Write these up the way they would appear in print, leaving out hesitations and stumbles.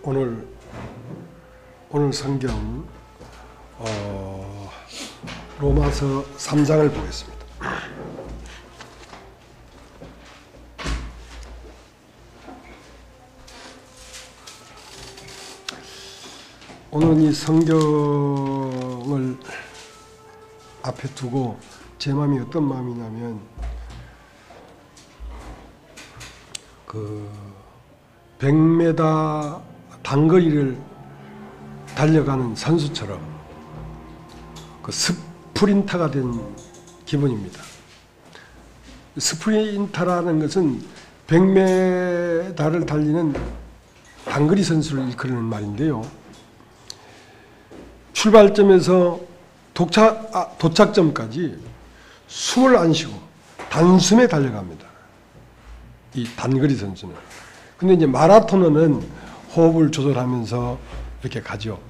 오늘 성경 로마서 3장을 보겠습니다. 오늘 이 성경을 앞에 두고 제 마음이 어떤 마음이냐면, 100m 단거리를 달려가는 선수처럼 스프린터가 된 기분입니다. 스프린터라는 것은 100m를 달리는 단거리 선수를 일컬는 말인데요. 출발점에서 도착점까지 숨을 안 쉬고 단숨에 달려갑니다. 이 단거리 선수는. 근데 이제 마라토너는 호흡을 조절하면서 이렇게 가죠.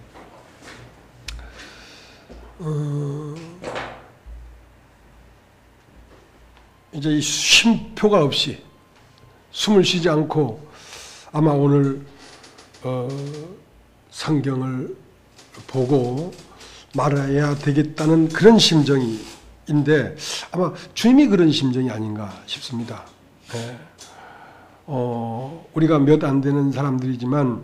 이제 이 쉼표가 없이 숨을 쉬지 않고 아마 오늘 성경을 보고 말해야 되겠다는 그런 심정인데, 아마 주님이 그런 심정이 아닌가 싶습니다. 네. 우리가 몇 안 되는 사람들이지만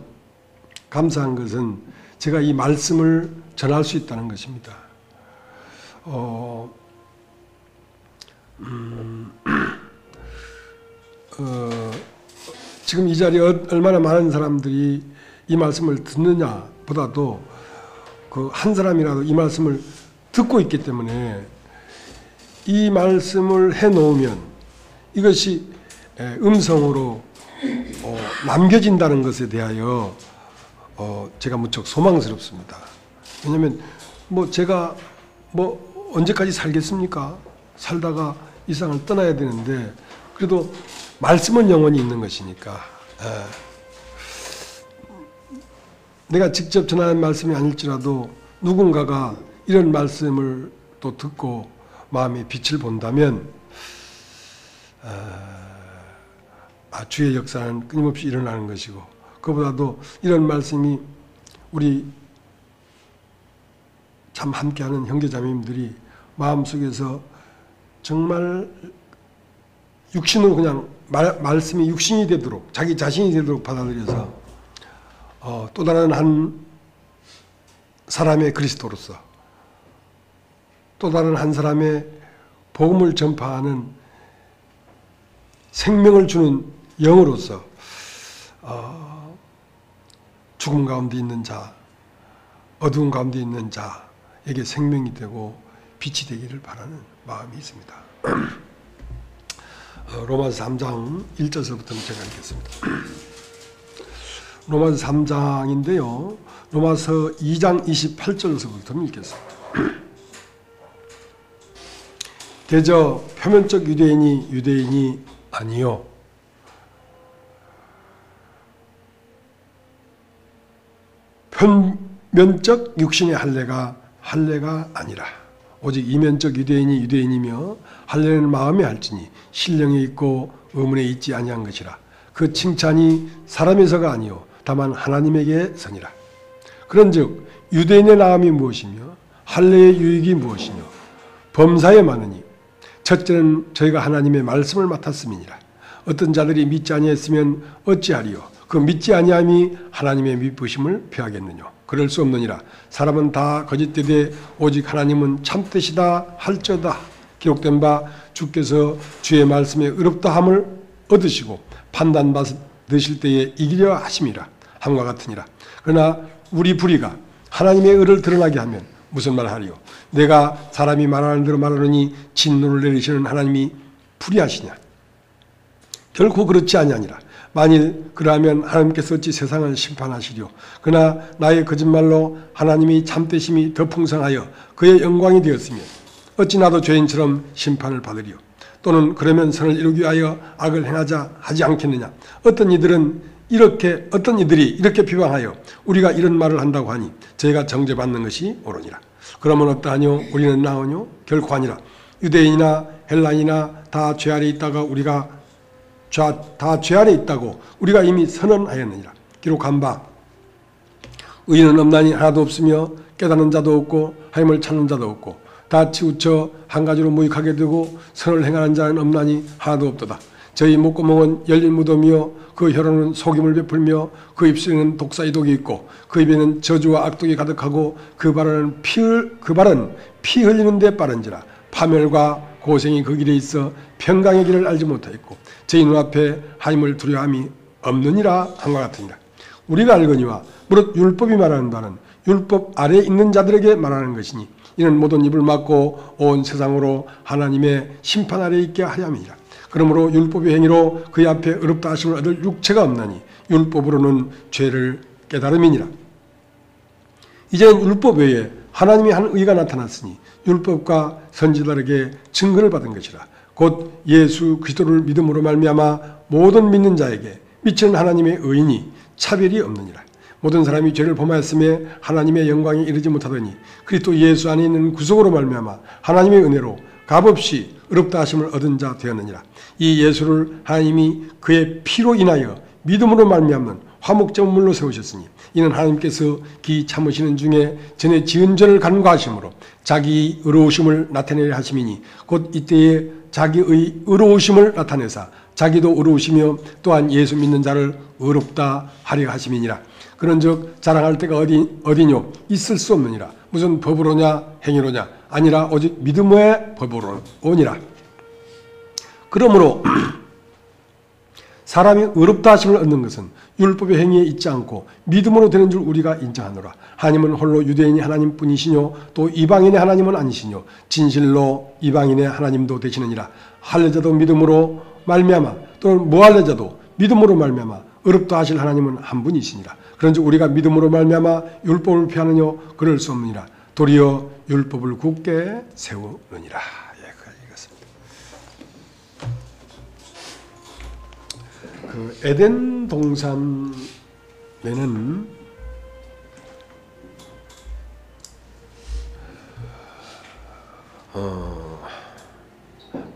감사한 것은 제가 이 말씀을 전할 수 있다는 것입니다. 지금 이 자리에 얼마나 많은 사람들이 이 말씀을 듣느냐 보다도 한 사람이라도 이 말씀을 듣고 있기 때문에 이 말씀을 해놓으면 이것이 음성으로 남겨진다는 것에 대하여 제가 무척 소망스럽습니다. 왜냐하면 제가 언제까지 살겠습니까? 살다가 이 세상을 떠나야 되는데, 그래도 말씀은 영원히 있는 것이니까, 내가 직접 전하는 말씀이 아닐지라도 누군가가 이런 말씀을 또 듣고 마음의 빛을 본다면 주의 역사는 끊임없이 일어나는 것이고, 그보다도 이런 말씀이 우리 참 함께하는 형제자매님들이 마음속에서 정말 육신으로 그냥 말씀이 육신이 되도록, 자기 자신이 되도록 받아들여서 또 다른 한 사람의 그리스도로서, 또 다른 한 사람의 복음을 전파하는 생명을 주는 영으로서 죽음 가운데 있는 자, 어두운 가운데 있는 자에게 생명이 되고 빛이 되기를 바라는 마음이 있습니다. 로마서 3장 1절서부터 제가 읽겠습니다. 로마서 3장인데요. 로마서 2장 28절서부터 읽겠습니다. 대저 표면적 유대인이 유대인이 아니요 표면적 육신의 할례가 아니라 오직 이면적 유대인이 유대인이며 할례는 마음에 할지니 신령에 있고 의문에 있지 아니한 것이라. 그 칭찬이 사람에서가 아니요 다만 하나님에게서니라. 그런즉 유대인의 나음이 무엇이며 할례의 유익이 무엇이뇨? 범사에 많으니 첫째는 저희가 하나님의 말씀을 맡았음이니라. 어떤 자들이 믿지 아니했으면 어찌하리요? 그 믿지 아니함이 하나님의 미쁘심을 피하겠느냐? 그럴 수 없느니라. 사람은 다 거짓되되 오직 하나님은 참되시다 할지어다. 기록된 바 주께서 주의 말씀에 의롭다함을 얻으시고 판단받으실 때에 이기려 하심이라 함과 같으니라. 그러나 우리 불의가 하나님의 의를 드러나게 하면 무슨 말 하리요? 내가 사람이 말하는 대로 말하느니 진노를 내리시는 하나님이 불의하시냐? 결코 그렇지 아니하니라. 만일 그러하면 하나님께서 어찌 세상을 심판하시리요? 그러나 나의 거짓말로 하나님이 참되심이 더 풍성하여 그의 영광이 되었으면 어찌 나도 죄인처럼 심판을 받으리요? 또는 그러면 선을 이루기 위하여 악을 행하자 하지 않겠느냐? 어떤 이들이 이렇게 비방하여 우리가 이런 말을 한다고 하니 저희가 정죄받는 것이 옳으니라. 그러면 어떠하뇨? 우리는 나으뇨? 결코 아니라. 유대인이나 헬라인이나 다 죄 아래 있다가 다 죄 아래 있다고 우리가 이미 선언하였느니라. 기록한 바 의인은 없나니 하나도 없으며 깨닫는 자도 없고 하나님을 찾는 자도 없고 다 치우쳐 한 가지로 무익하게 되고 선을 행하는 자는 없나니 하나도 없도다. 저희 목구멍은 열린 무덤이요 그 혀로는 속임을 베풀며 그 입술에는 독사의 독이 있고 그 입에는 저주와 악독이 가득하고 그 발은 피 흘리는 데 빠른지라. 파멸과 고생이 그 길에 있어 평강의 길을 알지 못하였고 저희 눈앞에 하나님을 두려움이 없느니라 한과 같으니라. 우리가 알거니와 무릇 율법이 말하는 바는 율법 아래에 있는 자들에게 말하는 것이니 이는 모든 입을 막고 온 세상으로 하나님의 심판 아래에 있게 하려 함이니라. 그러므로 율법의 행위로 그의 앞에 의롭다 하심을 얻을 육체가 없나니 율법으로는 죄를 깨달음이니라. 이제는 율법 외에 하나님이 한 의가 나타났으니 율법과 선지자들에게 증거를 받은 것이라. 곧 예수 그리스도를 믿음으로 말미암아 모든 믿는 자에게 미치는 하나님의 의인이 차별이 없느니라. 모든 사람이 죄를 범하였음에 하나님의 영광에 이르지 못하더니 그리스도 예수 안에 있는 구속으로 말미암아 하나님의 은혜로 값없이 의롭다 하심을 얻은 자 되었느니라. 이 예수를 하나님이 그의 피로 인하여 믿음으로 말미암는 화목제물로 세우셨으니 이는 하나님께서 기 참으시는 중에 전에 지은 죄를 간과하심으로 자기 의로우심을 나타내려 하심이니 곧 이때에 자기의 의로우심을 나타내사 자기도 의로우시며 또한 예수 믿는 자를 의롭다 하려 하심이니라. 그런즉 자랑할 때가 어디뇨 있을 수 없느니라. 무슨 법으로냐 행위로냐 아니라 오직 믿음의 법으로니라. 그러므로 사람이 의롭다 하심을 얻는 것은 율법의 행위에 있지 않고 믿음으로 되는 줄 우리가 인정하노라. 하나님은 홀로 유대인이 하나님뿐이시뇨 또 이방인의 하나님은 아니시뇨 진실로 이방인의 하나님도 되시느니라. 할례자도 믿음으로 말미암아 또는 무할례자도 믿음으로 말미암아 의롭다 하실 하나님은 한 분이시니라. 그런즉 우리가 믿음으로 말미암아 율법을 피하느냐 그럴 수 없느니라. 도리어 율법을 굳게 세우느니라. 그 에덴 동산에는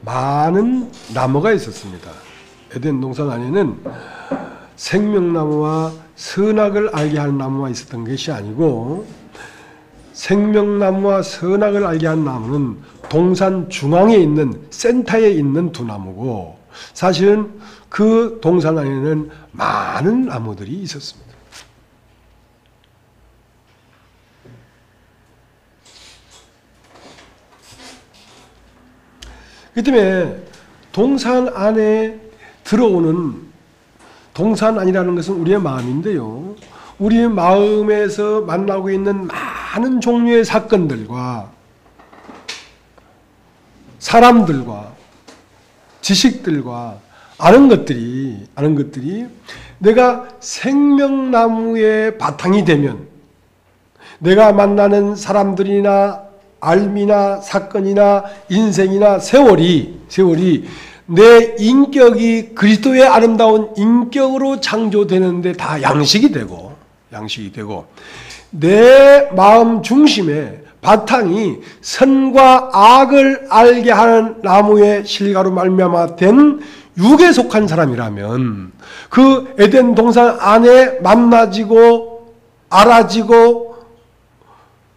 많은 나무가 있었습니다. 에덴 동산 안에는 생명나무와 선악을 알게 하는 나무가 있었던 것이 아니고 생명나무와 선악을 알게 하는 나무는 동산 중앙에 있는 센터에 있는 두 나무고 사실은 그 동산 안에는 많은 나무들이 있었습니다. 그 때문에 동산 안에 들어오는 동산 안이라는 것은 우리의 마음인데요. 우리의 마음에서 만나고 있는 많은 종류의 사건들과 사람들과 지식들과 아는 것들이 내가 생명나무의 바탕이 되면 내가 만나는 사람들이나 삶이나 사건이나 인생이나 세월이 내 인격이 그리스도의 아름다운 인격으로 창조되는데 다 양식이 되고 내 마음 중심에 바탕이 선과 악을 알게 하는 나무의 실과로 말미암아 된 육에 속한 사람이라면 그 에덴 동산 안에 만나지고 알아지고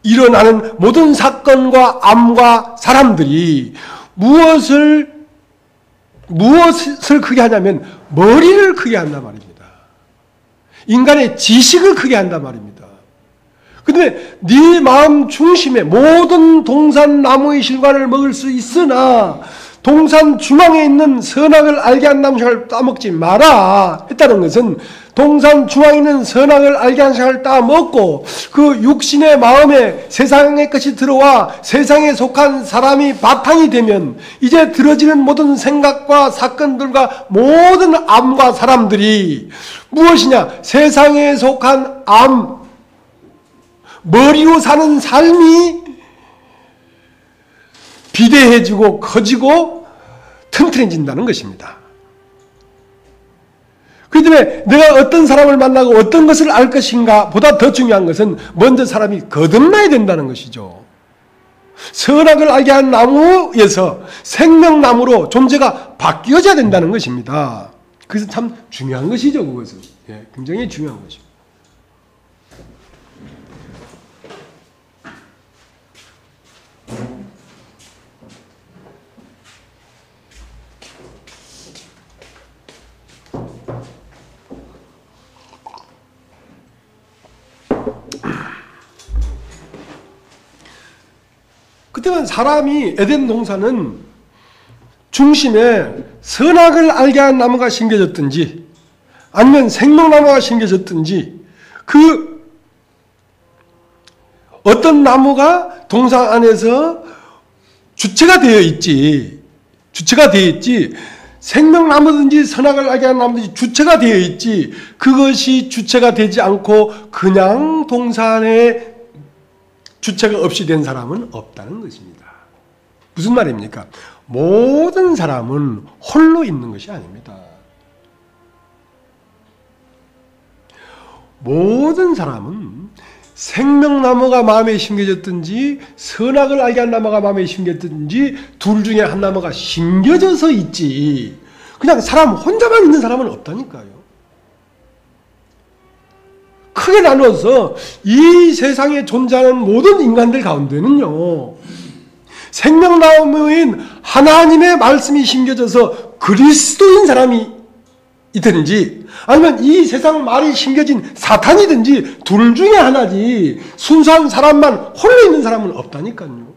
일어나는 모든 사건과 암과 사람들이 무엇을 크게 하냐면 머리를 크게 한단 말입니다. 인간의 지식을 크게 한단 말입니다. 그런데 네 마음 중심에 모든 동산 나무의 실과를 먹을 수 있으나 동산 중앙에 있는 선악을 알게 한 나무를 따먹지 마라 했다는 것은 동산 중앙에 있는 선악을 알게 한 나무를 따먹고 그 육신의 마음에 세상의 것이 들어와 세상에 속한 사람이 바탕이 되면 이제 들어지는 모든 생각과 사건들과 모든 암과 사람들이 무엇이냐? 세상에 속한 암, 머리로 사는 삶이 비대해지고 커지고 튼튼해진다는 것입니다. 그렇기 때문에 내가 어떤 사람을 만나고 어떤 것을 알 것인가 보다 더 중요한 것은 먼저 사람이 거듭나야 된다는 것이죠. 선악을 알게 한 나무에서 생명나무로 존재가 바뀌어져야 된다는 것입니다. 그래서 참 중요한 것이죠. 그것은 굉장히 중요한 것입니다. 그때는 사람이 에덴 동산은 중심에 선악을 알게 한 나무가 심겨졌든지 아니면 생명나무가 심겨졌든지 그 어떤 나무가 동산 안에서 주체가 되어 있지. 생명나무든지 선악을 알게 하는 나무든지 주체가 되어 있지. 그것이 주체가 되지 않고 그냥 동산에 주체가 없이 된 사람은 없다는 것입니다. 무슨 말입니까? 모든 사람은 홀로 있는 것이 아닙니다. 모든 사람은 생명나무가 마음에 심겨졌든지 선악을 알게 한 나무가 마음에 심겨졌든지 둘 중에 한 나무가 심겨져서 있지 그냥 사람 혼자만 있는 사람은 없다니까요. 크게 나누어서 이 세상에 존재하는 모든 인간들 가운데는요 생명나무인 하나님의 말씀이 심겨져서 그리스도인 사람이 있든지 아니면 이 세상 말이 심겨진 사탄이든지 둘 중에 하나지 순수한 사람만 홀로 있는 사람은 없다니까요.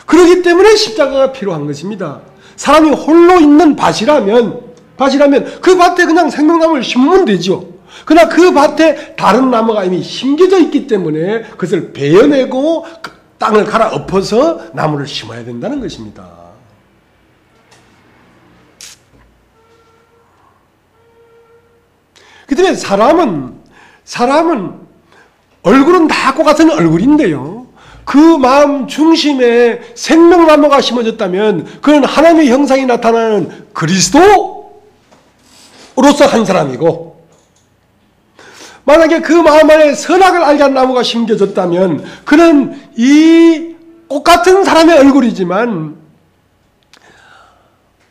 그렇기 때문에 십자가가 필요한 것입니다. 사람이 홀로 있는 밭이라면 그 밭에 그냥 생명나무를 심으면 되죠. 그러나 그 밭에 다른 나무가 이미 심겨져 있기 때문에 그것을 베어내고 땅을 갈아엎어서 나무를 심어야 된다는 것입니다. 그 때문에 사람은 얼굴은 다 똑같은 얼굴인데요. 그 마음 중심에 생명나무가 심어졌다면 그건 하나님의 형상이 나타나는 그리스도로서 한 사람이고 만약에 그 마음 안에 선악을 알게 한 나무가 심겨졌다면 그는 이 똑같은 사람의 얼굴이지만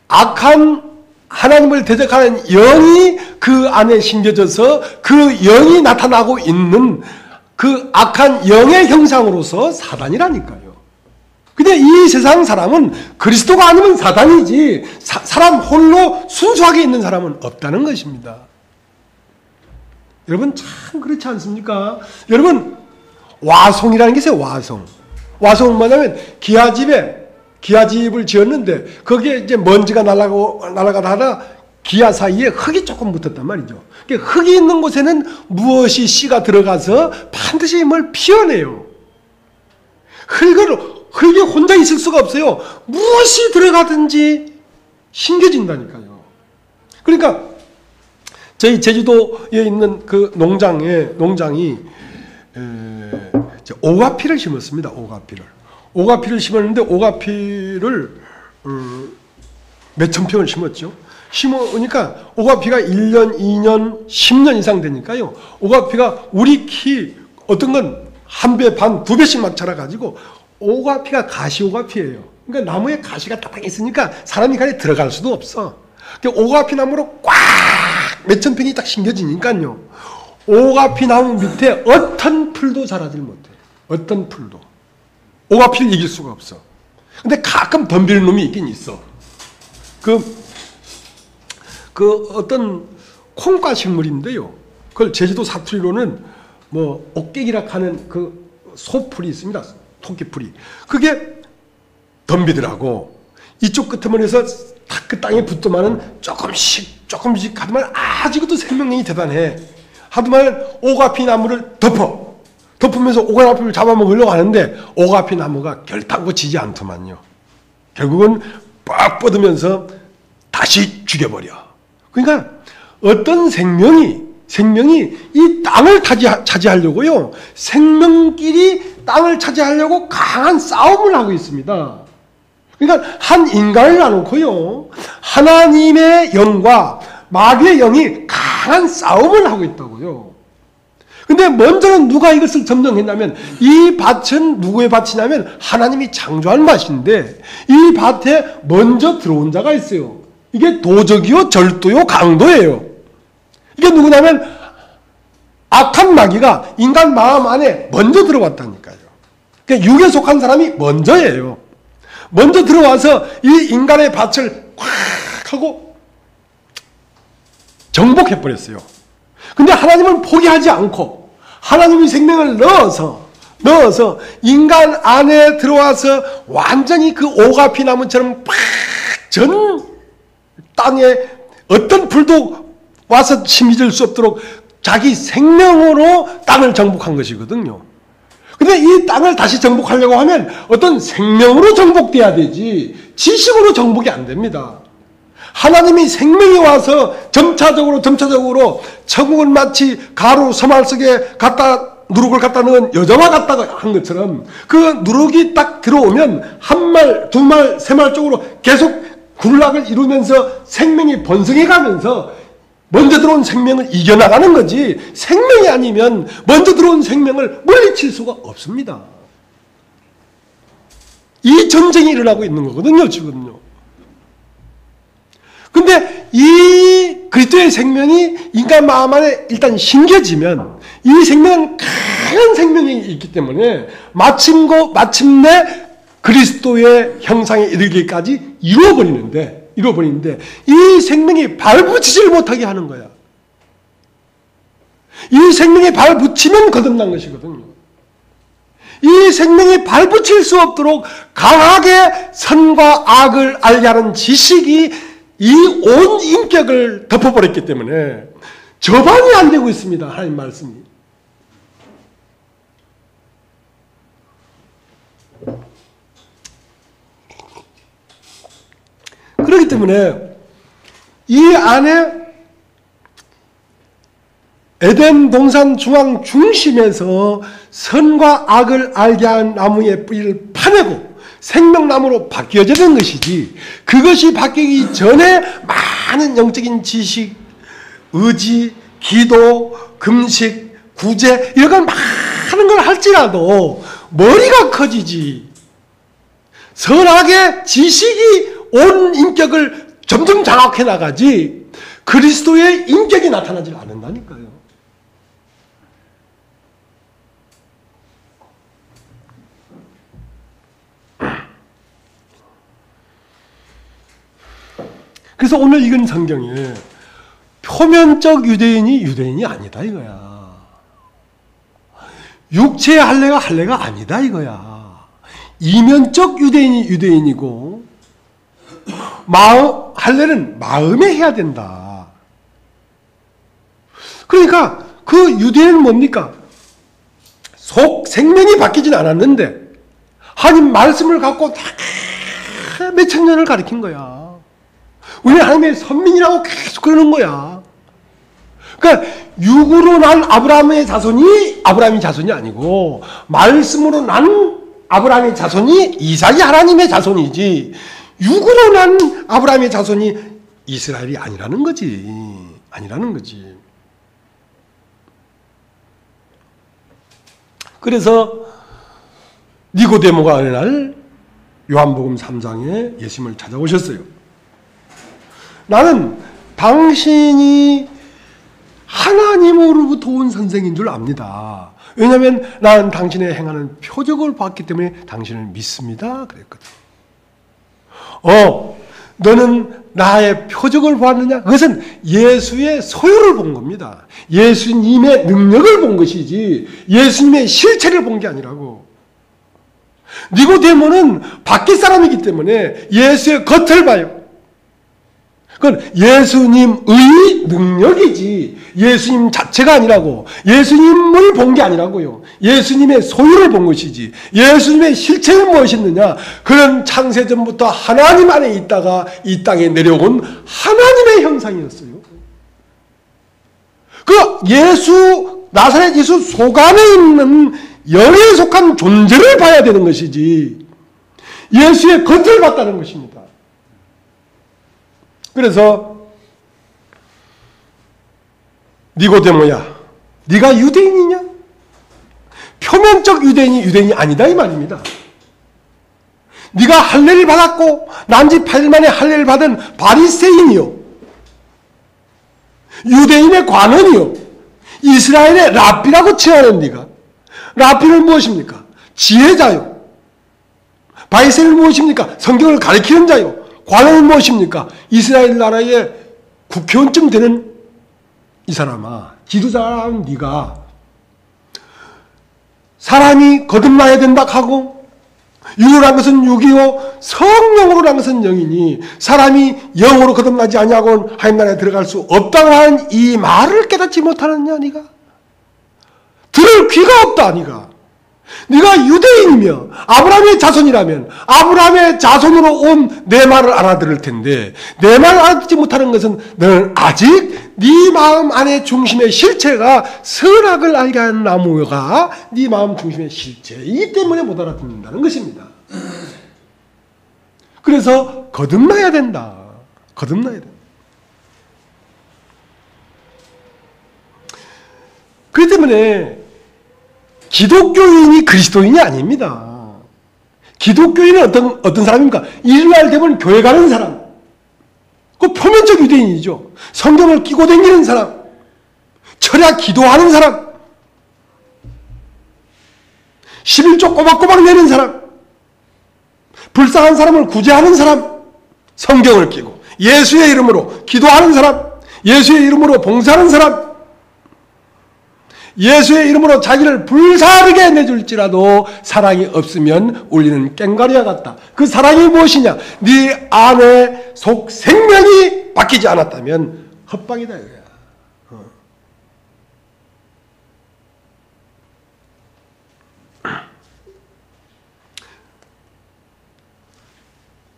악한 하나님을 대적하는 영이 그 안에 심겨져서 그 영이 나타나고 있는 그 악한 영의 형상으로서 사단이라니까요. 근데 이 세상 사람은 그리스도가 아니면 사단이지 사람 홀로 순수하게 있는 사람은 없다는 것입니다. 여러분 참 그렇지 않습니까? 여러분 와송이라는 게 있어요. 와송은 뭐냐면 기아집을 지었는데 거기에 이제 먼지가 날아가다 하다 기아 사이에 흙이 조금 붙었단 말이죠. 흙이 있는 곳에는 무엇이 씨가 들어가서 반드시 뭘 피워내요. 흙이 혼자 있을 수가 없어요. 무엇이 들어가든지 심겨진다니까요. 그러니까 저희 제주도에 있는 그 농장이 오가피를 심었습니다. 오가피를 심었는데 오가피를 몇천 평을 심었죠. 심으니까 오가피가 1년, 2년, 10년 이상 되니까요. 오가피가 우리 키 어떤 건 한 배 반, 두 배씩 막 자라가지고 오가피가 가시 오가피예요. 그러니까 나무에 가시가 딱딱 있으니까 사람이 간에 들어갈 수도 없어. 오가피 나무로 꽉 몇천 평이 딱 심겨지니까요. 오가피 나무 밑에 어떤 풀도 자라질 못해. 어떤 풀도. 오가피를 이길 수가 없어. 근데 가끔 덤비는 놈이 있긴 있어. 어떤 콩과 식물인데요. 그걸 제주도 사투리로는 뭐 옥객이라 하는 그 소풀이 있습니다. 토끼풀이. 그게 덤비더라고. 이쪽 끄트머리에서 딱 그 땅에 붙더만은 조금씩 하더만 아주 그것도 생명력이 대단해. 하더만 오가피 나무를 덮으면서 오가피를 잡아먹으려고 하는데 오가피 나무가 결단코 지지 않더만요. 결국은 빡 뻗으면서 다시 죽여버려. 그러니까 어떤 생명이 이 땅을 차지하려고요. 생명끼리 땅을 차지하려고 강한 싸움을 하고 있습니다. 그러니까 한 인간을 놔놓고요. 하나님의 영과 마귀의 영이 강한 싸움을 하고 있다고요. 근데 먼저는 누가 이것을 점령했냐면 이 밭은 누구의 밭이냐면 하나님이 창조한 밭인데 이 밭에 먼저 들어온 자가 있어요. 이게 도적이요, 절도요, 강도예요. 이게 누구냐면 악한 마귀가 인간 마음 안에 먼저 들어왔다니까요. 그러니까 육에 속한 사람이 먼저예요. 먼저 들어와서 이 인간의 밭을 꽉 하고 정복해버렸어요. 근데 하나님은 포기하지 않고 하나님이 생명을 넣어서 인간 안에 들어와서 완전히 그 오가피 나무처럼 팍 전 땅에 어떤 불도 와서 침입할 수 없도록 자기 생명으로 땅을 정복한 것이거든요. 근데 이 땅을 다시 정복하려고 하면 어떤 생명으로 정복돼야 되지 지식으로 정복이 안 됩니다. 하나님이 생명이 와서 점차적으로 천국은 마치 가루 서말 속에 누룩을 갖다 넣은 여자와 같다고 한 것처럼 그 누룩이 딱 들어오면 한 말, 두 말, 세 말 쪽으로 계속 군락을 이루면서 생명이 번성해 가면서 먼저 들어온 생명을 이겨나가는 거지 생명이 아니면 먼저 들어온 생명을 물리칠 수가 없습니다. 이 전쟁이 일어나고 있는 거거든요, 지금요. 근데 이 그리스도의 생명이 인간 마음 안에 일단 심겨지면 이 생명은 강한 생명이 있기 때문에 마침내 그리스도의 형상에 이르기까지 이루어버리는데 이 생명이 발붙이질 못하게 하는 거야. 이 생명이 발붙이면 거듭난 것이거든요. 이 생명이 발붙일 수 없도록 강하게 선과 악을 알게 하는 지식이 이 온 인격을 덮어버렸기 때문에 저반이 안 되고 있습니다. 하나님 말씀이. 그렇기 때문에 이 안에 에덴 동산 중앙 중심에서 선과 악을 알게 한 나무의 뿌리를 파내고 생명나무로 바뀌어야 되는 것이지 그것이 바뀌기 전에 많은 영적인 지식, 의지, 기도, 금식, 구제 이런 걸 많은 걸 할지라도 머리가 커지지 선악의 지식이 온 인격을 점점 장악해 나가지 그리스도의 인격이 나타나지 않는다니까요. 그래서 오늘 읽은 성경에 표면적 유대인이 아니다 이거야. 육체의 할례가 아니다 이거야. 이면적 유대인이고 할례는 마음에 해야 된다. 그러니까 그 유대인은 뭡니까? 생명이 바뀌진 않았는데 하나님 말씀을 갖고 다 몇천 년을 가르친 거야. 우리 하나님의 선민이라고 계속 그러는 거야. 그러니까 육으로 난 아브라함의 자손이 아니고 말씀으로 난 아브라함의 자손이 이삭이 하나님의 자손이지 육으로 난 아브라함의 자손이 이스라엘이 아니라는 거지. 그래서 니고데모가 어느 날 요한복음 3장에 예수님을 찾아오셨어요. 나는 당신이 하나님으로부터 온 선생인 줄 압니다. 왜냐하면 나는 당신의 행하는 표적을 봤기 때문에 당신을 믿습니다. 그랬거든. 너는 나의 표적을 보았느냐? 그것은 예수의 소유를 본 겁니다. 예수님의 능력을 본 것이지 예수님의 실체를 본 게 아니라고. 니고데모는 밖에 사람이기 때문에 예수의 겉을 봐요. 그건 예수님의 능력이지 예수님 자체가 아니라고. 예수님을 본 게 아니라고요. 예수님의 소유를 본 것이지. 예수님의 실체는 무엇이었느냐? 그는 창세전부터 하나님 안에 있다가 이 땅에 내려온 하나님의 형상이었어요. 나사렛 예수 속 안에 있는 영에 속한 존재를 봐야 되는 것이지 예수의 겉을 봤다는 것입니다. 그래서 니고데모야, 네가 유대인이냐? 표면적 유대인이 아니다 이 말입니다. 네가 할례를 받았고 난지 8일 만에 할례를 받은 바리새인이요, 유대인의 관원이요, 이스라엘의 랍비라고 칭하는 네가, 랍비는 무엇입니까? 지혜자요. 바리새인은 무엇입니까? 성경을 가르치는 자요. 관원은 무엇입니까? 이스라엘 나라의 국회의원쯤 되는 이 사람아, 지도자라는 네가 사람이 거듭나야 된다 하고, 육이란 것은 육이요 성령으로 난 것은 영이니 사람이 영으로 거듭나지 아니하고는 하나님 나라에 들어갈 수 없다고 하는 이 말을 깨닫지 못하느냐 네가? 들을 귀가 없다 네가. 네가 유대인이며 아브라함의 자손이라면 아브라함의 자손으로 온 내 말을 알아들을 텐데 내 말을 알아듣지 못하는 것은 너는 아직 네 마음 안의 중심의 실체가 선악을 알게 하는 나무가 네 마음 중심의 실체이기 때문에 못 알아듣는다는 것입니다. 그래서 거듭나야 된다. 거듭나야 된다. 그렇기 때문에 기독교인이 그리스도인이 아닙니다. 기독교인은 어떤 사람입니까? 일요일 되면 교회 가는 사람. 그 표면적 유대인이죠. 성경을 끼고 다니는 사람. 철야 기도하는 사람. 11조 꼬박꼬박 내는 사람. 불쌍한 사람을 구제하는 사람. 성경을 끼고 예수의 이름으로 기도하는 사람. 예수의 이름으로 봉사하는 사람. 예수의 이름으로 자기를 불사르게 내줄지라도 사랑이 없으면 울리는 꽹과리와 같다. 그 사랑이 무엇이냐? 네 안에 속 생명이 바뀌지 않았다면 헛방이다 이거야.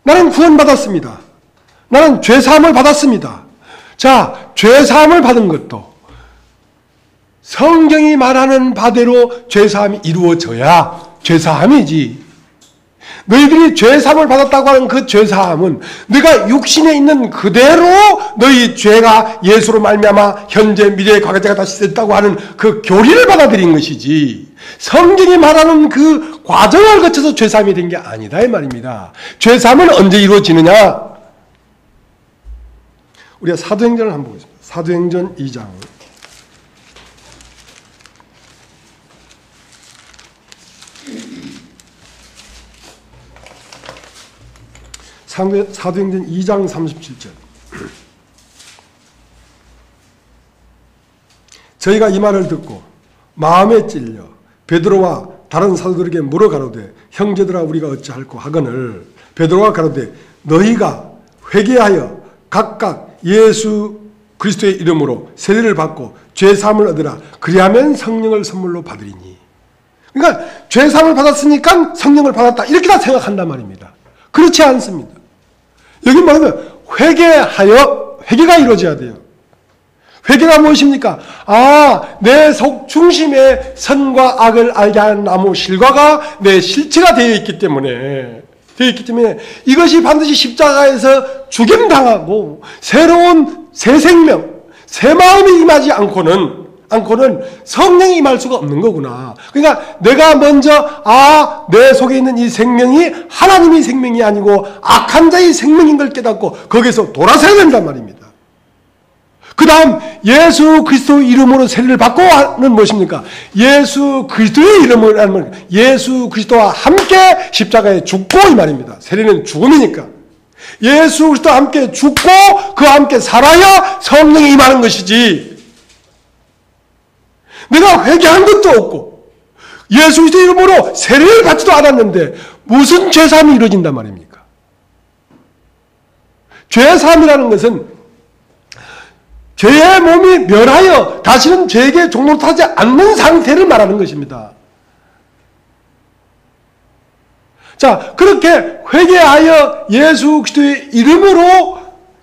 나는 구원받았습니다. 나는 죄사함을 받았습니다. 자, 죄사함을 받은 것도 성경이 말하는 바대로 죄사함이 이루어져야 죄사함이지. 너희들이 죄사함을 받았다고 하는 그 죄사함은 네가 육신에 있는 그대로 너희 죄가 예수로 말미암아 현재 미래 과거제가 다 씻었다고 하는 그 교리를 받아들인 것이지 성경이 말하는 그 과정을 거쳐서 죄사함이 된 게 아니다 이 말입니다. 죄사함은 언제 이루어지느냐? 우리가 사도행전을 한번 보겠습니다. 사도행전 2장 사도행전 2장 37절. 저희가 이 말을 듣고 마음에 찔려 베드로와 다른 사도들에게 물어 가로되 형제들아 우리가 어찌할꼬 하거늘 베드로가 가로되 너희가 회개하여 각각 예수 그리스도의 이름으로 세례를 받고 죄사함을 얻으라. 그리하면 성령을 선물로 받으리니. 그러니까 죄사함을 받았으니까 성령을 받았다 이렇게 다 생각한단 말입니다. 그렇지 않습니다. 여기 말하면 회개가 이루어져야 돼요. 회개가 무엇입니까? 내 속 중심에 선과 악을 알게 하는 나무 실과가 내 실체가 되어 있기 때문에 이것이 반드시 십자가에서 죽임당하고 새로운 새 생명, 새 마음이 임하지 않고는 성령이 임할 수가 없는 거구나. 그러니까 내가 먼저 내 속에 있는 이 생명이 하나님의 생명이 아니고 악한 자의 생명인 걸 깨닫고 거기서 돌아서야 된단 말입니다. 그 다음 예수 그리스도 이름으로 세례를 받고 하는 무엇입니까? 예수 그리스도의 이름으로 하는 예수 그리스도와 함께 십자가에 죽고 이 말입니다. 세례는 죽음이니까. 예수 그리스도와 함께 죽고 그와 함께 살아야 성령이 임하는 것이지. 내가 회개한 것도 없고 예수 그리스도 이름으로 세례를 받지도 않았는데 무슨 죄사함이 이루어진단 말입니까? 죄사함이라는 것은 죄의 몸이 멸하여 다시는 죄에게 종노릇하지 않는 상태를 말하는 것입니다. 자, 그렇게 회개하여 예수 그리스도의 이름으로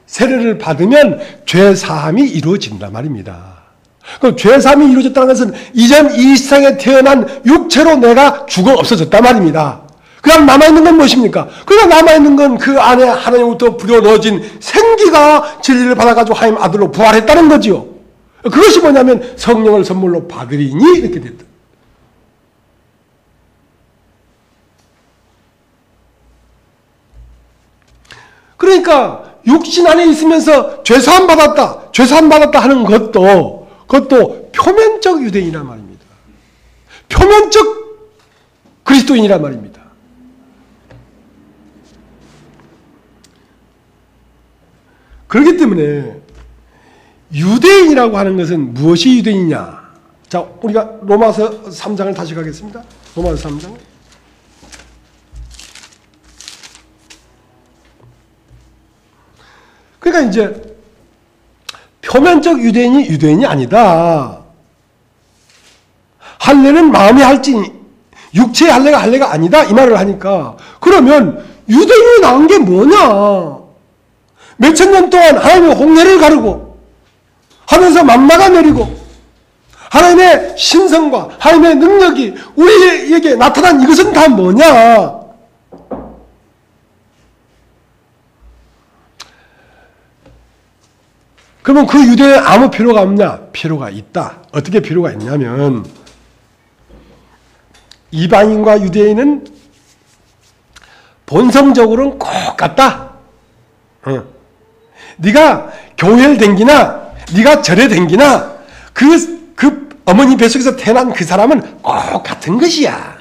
세례를 받으면 죄사함이 이루어진단 말입니다. 그 죄사함이 이루어졌다는 것은 이전 이 세상에 태어난 육체로 내가 죽어 없어졌단 말입니다. 그럼 남아있는 건 무엇입니까? 그냥 남아있는 건 그 안에 하나님으로부터 불어넣어진 생기가 진리를 받아가지고 하나님 아들로 부활했다는 거지요. 그것이 뭐냐면 성령을 선물로 받으리니 이렇게 됐다. 그러니까 육신 안에 있으면서 죄사함 받았다 하는 것도 표면적 유대인이란 말입니다. 표면적 그리스도인이란 말입니다. 그렇기 때문에 유대인이라고 하는 것은 무엇이 유대인이냐? 자, 우리가 로마서 3장을 다시 가겠습니다. 로마서 3장. 그러니까 이제 표면적 유대인이 유대인이 아니다. 할례는 마음의 할지니 육체의 할례가 할례가 아니다. 이 말을 하니까 그러면 유대인이 나온 게 뭐냐? 몇천 년 동안 하나님의 홍해를 가르고 하면서 만나가 내리고 하나님의 신성과 하나님의 능력이 우리에게 나타난 이것은 다 뭐냐? 그러면 그 유대에 아무 필요가 없냐? 필요가 있다. 어떻게 필요가 있냐면 이방인과 유대인은 본성적으로는 꼭 같다. 네가 교회를 댕기나 네가 절에 댕기나 그 어머니 뱃속에서 태어난 그 사람은 꼭 같은 것이야.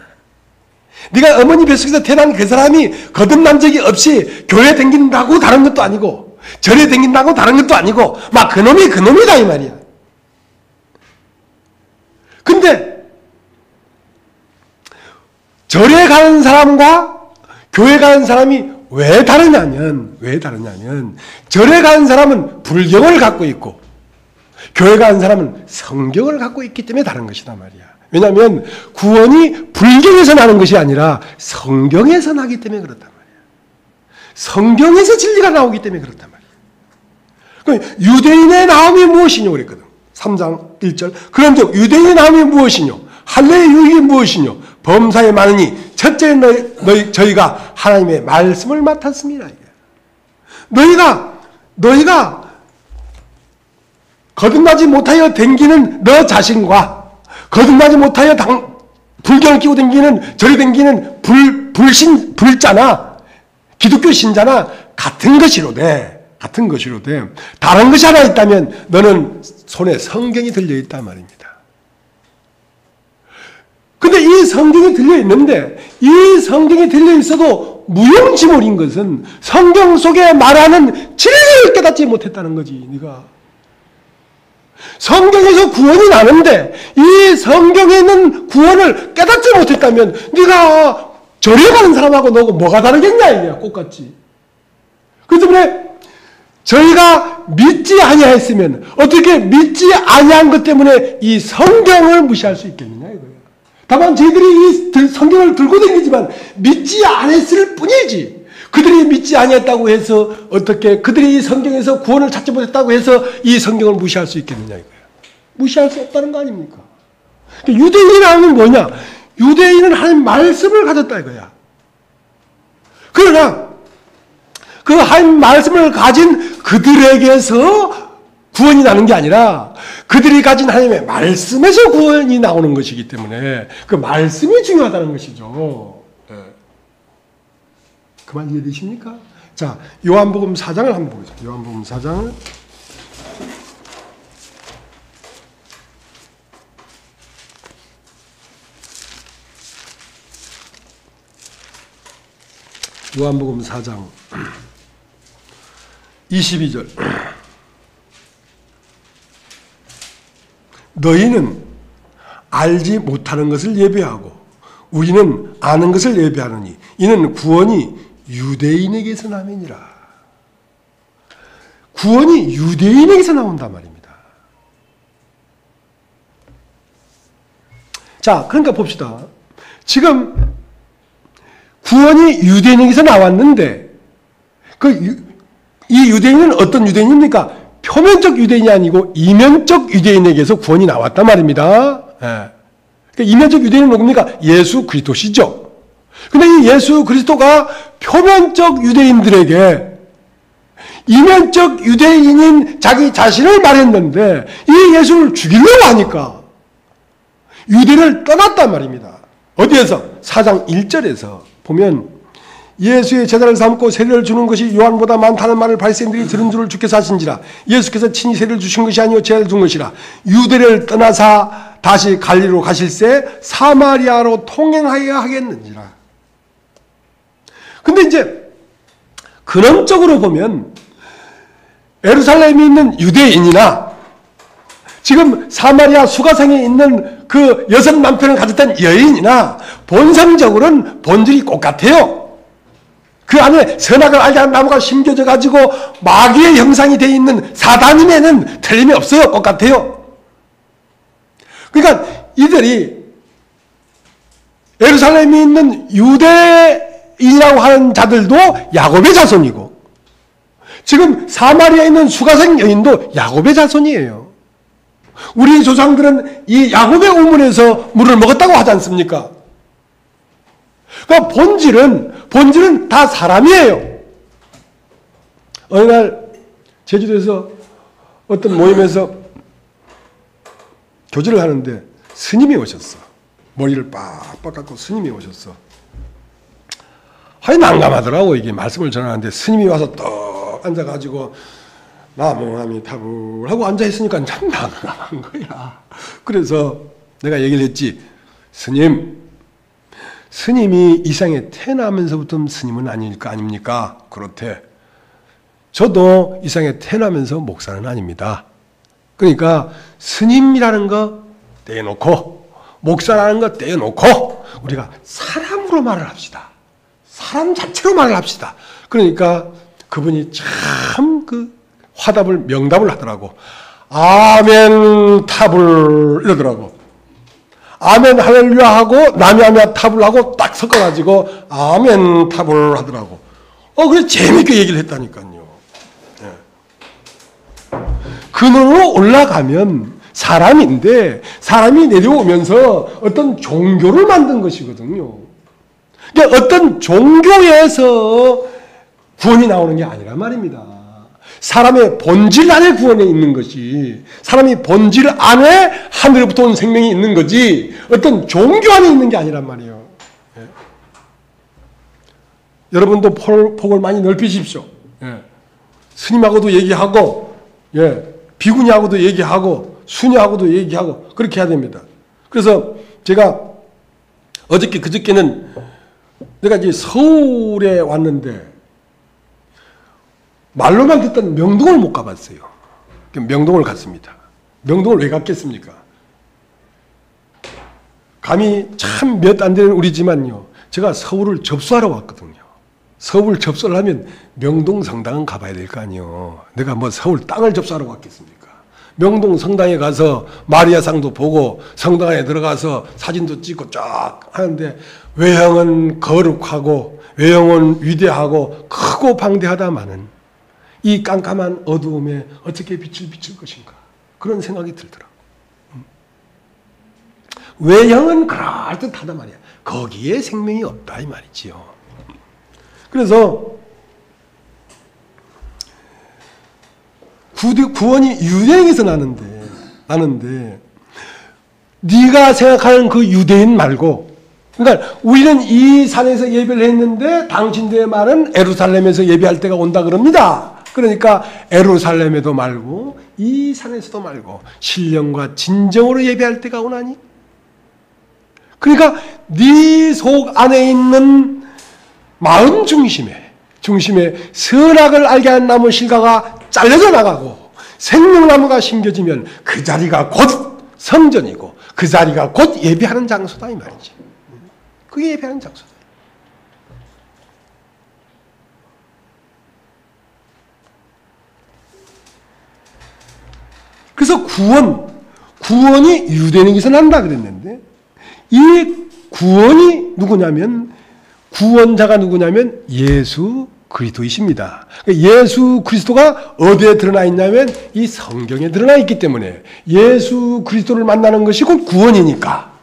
네가 어머니 뱃속에서 태어난 그 사람이 거듭난 적이 없이 교회 댕긴다고 다른 것도 아니고 절에 댕긴다고 다른 것도 아니고 막 그놈이 그놈이다 이 말이야. 근데 절에 가는 사람과 교회 가는 사람이 왜 다르냐면 절에 가는 사람은 불경을 갖고 있고 교회 가는 사람은 성경을 갖고 있기 때문에 다른 것이다 말이야. 왜냐하면 구원이 불경에서 나는 것이 아니라 성경에서 나기 때문에 그렇단 말이야. 성경에서 진리가 나오기 때문에 그렇단 말이야. 유대인의 나음이 무엇이뇨 그랬거든. 3장 1절. 그런즉 유대인의 나음이 무엇이뇨? 할례의 유익이 무엇이뇨? 범사에 많으니 첫째 저희가 하나님의 말씀을 맡았습니다. 너희가 거듭나지 못하여 댕기는 너 자신과 거듭나지 못하여 불경을 끼고 댕기는 절에 댕기는 불자나 기독교 신자나 같은 것이로되 다른 것이 하나 있다면 너는 손에 성경이 들려있단 말입니다. 근데 이 성경이 들려있는데 이 성경이 들려있어도 무용지물인 것은 성경 속에 말하는 진리를 깨닫지 못했다는 거지. 네가 성경에서 구원이 나는데 이 성경에 있는 구원을 깨닫지 못했다면 네가 절에 가는 사람하고 너하고 뭐가 다르겠냐 이게 똑같지. 그 때문에 저희가 믿지 아니하였으면 어떻게 믿지 아니한 것 때문에 이 성경을 무시할 수 있겠느냐 이거야. 다만 저희들이 이 성경을 들고 다니지만 믿지 않았을 뿐이지. 그들이 믿지 아니했다고 해서 어떻게 그들이 이 성경에서 구원을 찾지 못했다고 해서 이 성경을 무시할 수 있겠느냐 이거야. 무시할 수 없다는 거 아닙니까? 유대인이라는 뭐냐? 유대인은 하나님 말씀을 가졌다 이거야. 그러나 그 하나님 말씀을 가진 그들에게서 구원이 나는 게 아니라 그들이 가진 하나님의 말씀에서 구원이 나오는 것이기 때문에 그 말씀이 중요하다는 것이죠. 그 말 이해되십니까? 자, 요한복음 4장을 한번 보죠. 요한복음 4장을 요한복음 4장 22절. 너희는 알지 못하는 것을 예배하고 우리는 아는 것을 예배하느니 이는 구원이 유대인에게서 남이니라. 구원이 유대인에게서 나온단 말입니다. 자, 그러니까 봅시다. 지금 구원이 유대인에게서 나왔는데 이 유대인은 어떤 유대인입니까? 표면적 유대인이 아니고 이면적 유대인에게서 구원이 나왔단 말입니다. 그러니까 이면적 유대인은 누굽니까? 예수 그리스도시죠. 근데 이 예수 그리스도가 표면적 유대인들에게 이면적 유대인인 자기 자신을 말했는데 이 예수를 죽이려고 하니까 유대를 떠났단 말입니다. 어디에서? 4장 1절에서 보면 예수의 제자를 삼고 세례를 주는 것이 요한보다 많다는 말을 바리새인들이 들은 줄을 주께서 하신지라. 예수께서 친히 세례를 주신 것이 아니요 제자를 준 것이라. 유대를 떠나사 다시 갈리로 가실새 사마리아로 통행하여야 하겠는지라. 근데 이제 근원적으로 보면 예루살렘에 있는 유대인이나 지금 사마리아 수가성에 있는 그 여섯 남편을 가졌던 여인이나 본성적으로는 본질이 똑같아요. 그 안에 선악을 알게 하는 나무가 심겨져 가지고 마귀의 형상이 되어 있는 사단임에는 틀림이 없어요. 똑같아요. 그러니까 이들이 예루살렘에 있는 유대인이라고 하는 자들도 야곱의 자손이고, 지금 사마리아에 있는 수가성 여인도 야곱의 자손이에요. 우리 조상들은 이 야곱의 우물에서 물을 먹었다고 하지 않습니까? 그러니까 본질은 다 사람이에요. 어느 날 제주도에서 어떤 모임에서 교제를 하는데 스님이 오셨어. 머리를 빡빡 깎고 스님이 오셨어. 하이 난감하더라고. 이게 말씀을 전하는데 스님이 와서 떡 앉아가지고 나무아미타불 하고 앉아있으니까 참 난감한 거야. 그래서 내가 얘기를 했지. 스님이 이 세상에 태어나면서부터 스님은 아닐 거 아닙니까? 그렇대. 저도 이 세상에 태어나면서 목사는 아닙니다. 그러니까 스님이라는 거 떼놓고 목사라는 거 떼놓고 우리가 사람으로 말을 합시다. 사람 자체로 말을 합시다. 그러니까 그분이 참 명답을 하더라고. 아멘 탑을 이러더라고. 아멘 할렐루야 하고 나미아미아 탑을 하고 딱 섞어가지고 아멘 탑을 하더라고. 그래 재밌게 얘기를 했다니까요. 예. 근원으로 올라가면 사람인데 사람이 내려오면서 어떤 종교를 만든 것이거든요. 그러니까 어떤 종교에서 구원이 나오는 게 아니란 말입니다. 사람의 본질 안에 구원이 있는 것이, 사람이 본질 안에 하늘로부터 온 생명이 있는 거지 어떤 종교 안에 있는 게 아니란 말이에요. 예. 여러분도 폭을 많이 넓히십시오. 예. 스님하고도 얘기하고, 비구니하고도 얘기하고, 수녀하고도 얘기하고 그렇게 해야 됩니다. 그래서 제가 어저께 그저께는 내가 이제 서울에 왔는데 말로만 듣던 명동을 못 가봤어요. 명동을 갔습니다. 명동을 왜 갔겠습니까? 감히 참 몇 안 되는 우리지만요. 제가 서울을 접수하러 왔거든요. 서울 접수를 하면 명동 성당은 가봐야 될 거 아니에요. 내가 뭐 서울 땅을 접수하러 왔겠습니까? 명동 성당에 가서 마리아상도 보고 성당 안에 들어가서 사진도 찍고 쫙 하는데 외형은 거룩하고 외형은 위대하고 크고 방대하다마는 이 깜깜한 어두움에 어떻게 빛을 비출 것인가 그런 생각이 들더라고요. 외형은 그럴듯하다 말이야. 거기에 생명이 없다 이 말이지요. 그래서 구원이 유대인에서 나는데 네가 생각하는 그 유대인 말고, 그러니까 우리는 이 산에서 예배를 했는데 당신들의 말은 예루살렘에서 예배할 때가 온다 그럽니다. 그러니까 예루살렘에도 말고 이 산에서도 말고 신령과 진정으로 예배할 때가 오나니? 그러니까 네 속 안에 있는 마음 중심에 선악을 알게 하는 나무 실과가 잘려져 나가고 생명나무가 심겨지면 그 자리가 곧 성전이고 그 자리가 곧 예배하는 장소다 이 말이지. 그게 예배하는 장소다. 그래서 구원이 유대인에게서 난다 그랬는데 이 구원이 누구냐면 구원자가 누구냐면 예수 그리스도이십니다. 예수 그리스도가 어디에 드러나 있냐면 이 성경에 드러나 있기 때문에 예수 그리스도를 만나는 것이 곧 구원이니까.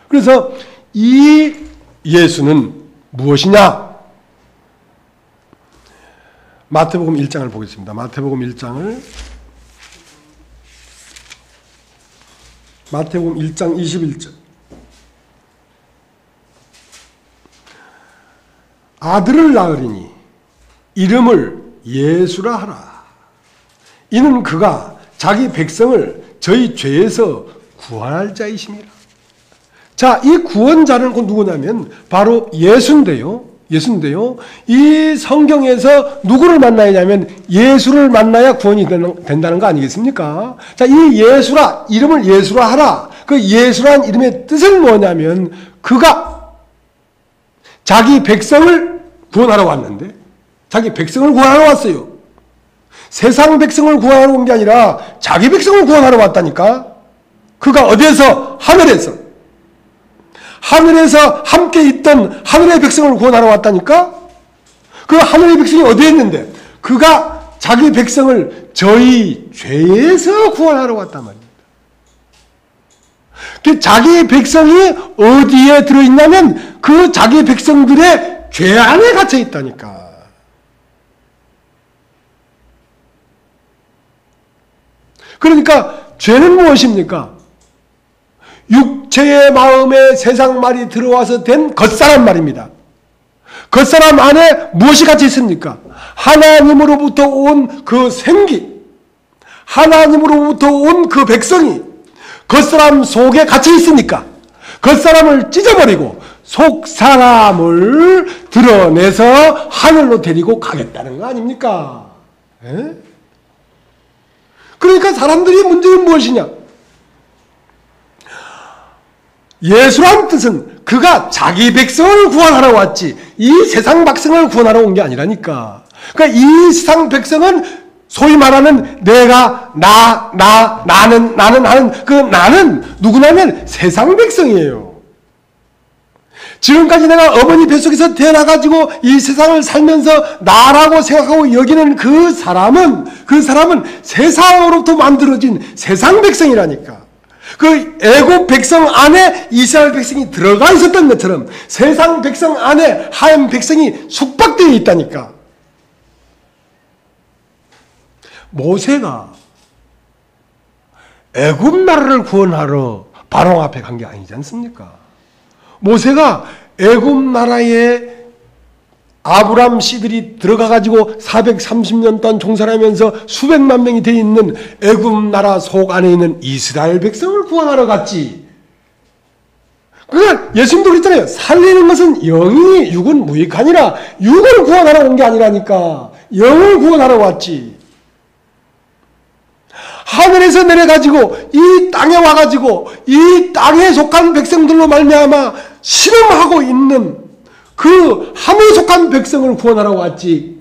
그래서 이 예수는 무엇이냐? 마태복음 1장을 보겠습니다. 마태복음 1장 21절. 아들을 낳으리니 이름을 예수라 하라. 이는 그가 자기 백성을 저희 죄에서 구원할 자이심이라. 자, 이 구원자는 곧 누구냐면 바로 예수인데요. 예수인데요. 이 성경에서 누구를 만나야 하냐면 예수를 만나야 구원이 된다는 거 아니겠습니까? 자, 이 예수라, 이름을 예수라 하라. 그 예수란 이름의 뜻은 뭐냐면 그가 자기 백성을 구원하러 왔는데, 자기 백성을 구원하러 왔어요. 세상 백성을 구원하러 온 게 아니라 자기 백성을 구원하러 왔다니까. 그가 어디에서? 하늘에서. 하늘에서 함께 있던 하늘의 백성을 구원하러 왔다니까? 그 하늘의 백성이 어디에 있는데? 그가 자기 백성을 저희 죄에서 구원하러 왔단 말입니다. 그 자기 백성이 어디에 들어있냐면 그 자기 백성들의 죄 안에 갇혀 있다니까. 그러니까 죄는 무엇입니까? 육체의 마음에 세상 말이 들어와서 된 겉사람 말입니다. 겉사람 안에 무엇이 같이 있습니까? 하나님으로부터 온 그 생기, 하나님으로부터 온 그 백성이 겉사람 속에 갇혀 있으니까 겉사람을 찢어버리고 속사람을 드러내서 하늘로 데리고 가겠다는 거 아닙니까? 에? 그러니까 사람들이 문제는 무엇이냐? 예수란 뜻은 그가 자기 백성을 구원하러 왔지 이 세상 백성을 구원하러 온 게 아니라니까. 그러니까 이 세상 백성은 소위 말하는 내가, 나는 하는 그 나는 누구냐면 세상 백성이에요. 지금까지 내가 어머니 뱃속에서 태어나가지고 이 세상을 살면서 나라고 생각하고 여기는 그 사람은 세상으로부터 만들어진 세상 백성이라니까. 그 애국 백성 안에 이스라엘 백성이 들어가 있었던 것처럼 세상 백성 안에 하얀 백성이 숙박되어 있다니까. 모세가 애굽 나라를 구원하러 바로 앞에 간 게 아니지 않습니까? 모세가 애굽 나라에 아브람 씨들이 들어가가지고 430년 동안 종살하면서 수백만 명이 되어 있는 애굽 나라 속 안에 있는 이스라엘 백성을 구원하러 갔지. 그러니까 예수님도 그랬잖아요. 살리는 것은 영이 육은 무익하니라. 육을 구원하러 온 게 아니라니까. 영을 구원하러 왔지. 하늘에서 내려가지고 이 땅에 와가지고 이 땅에 속한 백성들로 말미암아 실험하고 있는 그 하늘에 속한 백성을 구원하러 왔지.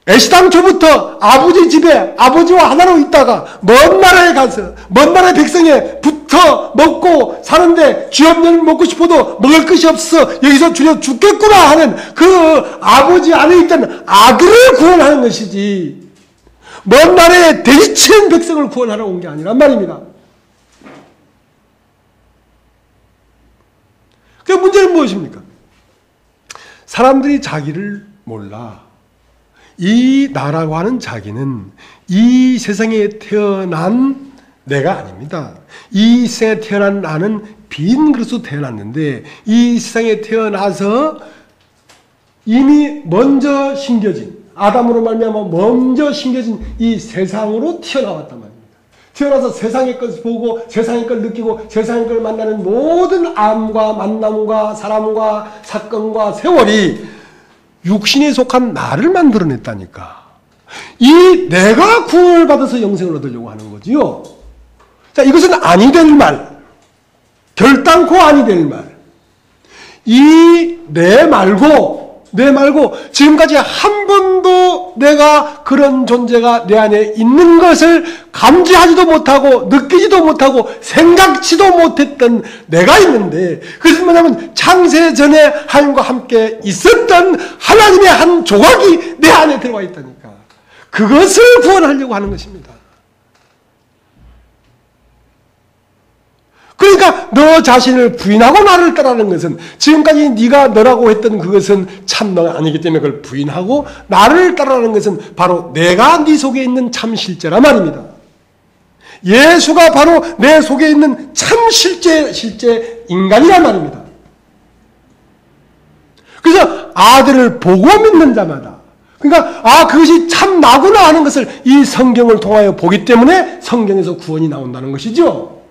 애시당초부터 아버지 집에 아버지와 하나로 있다가 먼 나라에 가서 먼 나라의 백성에 붙어 먹고 사는데 쥐없는 먹고 싶어도 먹을 것이 없어 여기서 주려 죽겠구나 하는 그 아버지 안에 있던 아들을 구원하는 것이지 먼 나라에 대리치는 백성을 구원하러 온 게 아니란 말입니다. 그 문제는 무엇입니까? 사람들이 자기를 몰라. 이 나라고 하는 자기는 이 세상에 태어난 내가 아닙니다. 이 세상에 태어난 나는 빈 그릇으로 태어났는데 이 세상에 태어나서 이미 먼저 심겨진 아담으로 말미암아 먼저 심겨진 이 세상으로 튀어나왔단 말입니다. 태어나서 세상의 것을 보고 세상의 걸 느끼고 세상의 걸 만나는 모든 암과 만남과 사람과 사건과 세월이 육신에 속한 나를 만들어냈다니까. 이 내가 구원을 받아서 영생을 얻으려고 하는 거지요. 자, 이것은 아니 될 말. 결단코 아니 될 말. 이 내 말고 지금까지 한 번도 내가 그런 존재가 내 안에 있는 것을 감지하지도 못하고 느끼지도 못하고 생각지도 못했던 내가 있는데 그것은 뭐냐면 창세 전에 하나님과 함께 있었던 하나님의 한 조각이 내 안에 들어와 있다니까. 그것을 구원하려고 하는 것입니다. 그러니까 너 자신을 부인하고 나를 따르는 것은 지금까지 네가 너라고 했던 그것은 참 너가 아니기 때문에 그걸 부인하고 나를 따르는 것은 바로 내가 네 속에 있는 참 실제란 말입니다. 예수가 바로 내 속에 있는 참 실제 인간이란 말입니다. 그래서 아들을 보고 믿는 자마다 그러니까 그것이 참 나구나 하는 것을 이 성경을 통하여 보기 때문에 성경에서 구원이 나온다는 것이죠.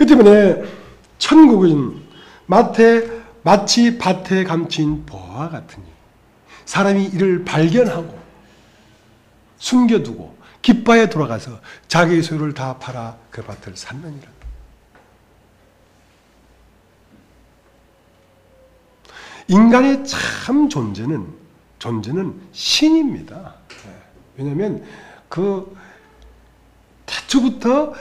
그 때문에 천국은 마치 밭에 감춘 보화 같으니 사람이 이를 발견하고 숨겨두고 깃바에 돌아가서 자기의 소유를 다 팔아 그 밭을 샀느니라. 인간의 참 존재는 신입니다. 왜냐하면 태초부터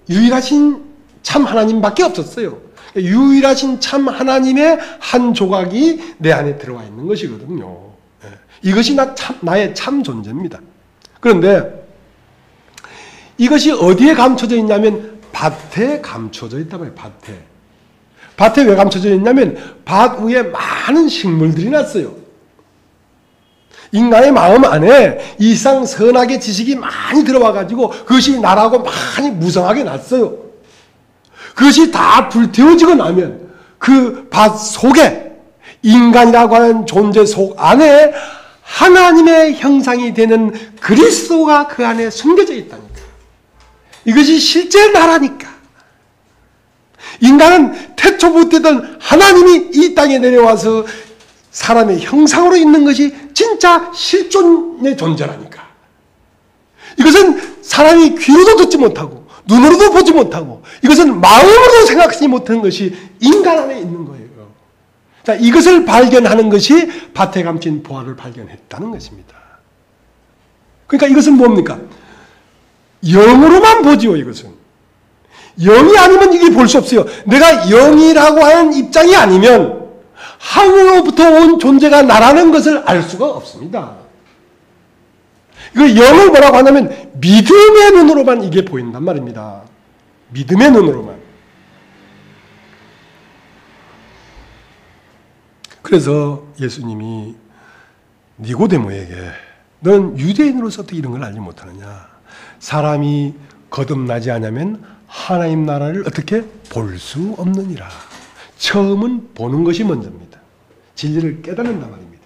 유일하신 참 하나님밖에 없었어요. 유일하신 참 하나님의 한 조각이 내 안에 들어와 있는 것이거든요. 이것이 나의 참 존재입니다. 그런데 이것이 어디에 감춰져 있냐면 밭에 감춰져 있단 말이에요. 밭에 왜 감춰져 있냐면 밭 위에 많은 식물들이 났어요. 인간의 마음 안에 이상 선악의 지식이 많이 들어와가지고 그것이 나라고 많이 무성하게 났어요. 그것이 다 불태워지고 나면 그 밭 속에 인간이라고 하는 존재 속 안에 하나님의 형상이 되는 그리스도가 그 안에 숨겨져 있다니까. 이것이 실제 나라니까. 인간은 태초부터든 하나님이 이 땅에 내려와서 사람의 형상으로 있는 것이 진짜 실존의 존재라니까. 이것은 사람이 귀로도 듣지 못하고 눈으로도 보지 못하고 이것은 마음으로도 생각하지 못하는 것이 인간 안에 있는 거예요. 자, 이것을 발견하는 것이 밭에 감춘 보화를 발견했다는 것입니다. 그러니까 이것은 뭡니까? 영으로만 보지요. 이것은 영이 아니면 이게 볼 수 없어요. 내가 영이라고 하는 입장이 아니면 하늘로부터 온 존재가 나라는 것을 알 수가 없습니다. 그 영을 뭐라고 하냐면 믿음의 눈으로만 이게 보인단 말입니다. 믿음의 눈으로만. 그래서 예수님이 니고데모에게 넌 유대인으로서 어떻게 이런 걸 알지 못하느냐. 사람이 거듭나지 않으면 하나님 나라를 어떻게 볼 수 없느니라. 처음은 보는 것이 먼저입니다. 진리를 깨닫는단 말입니다.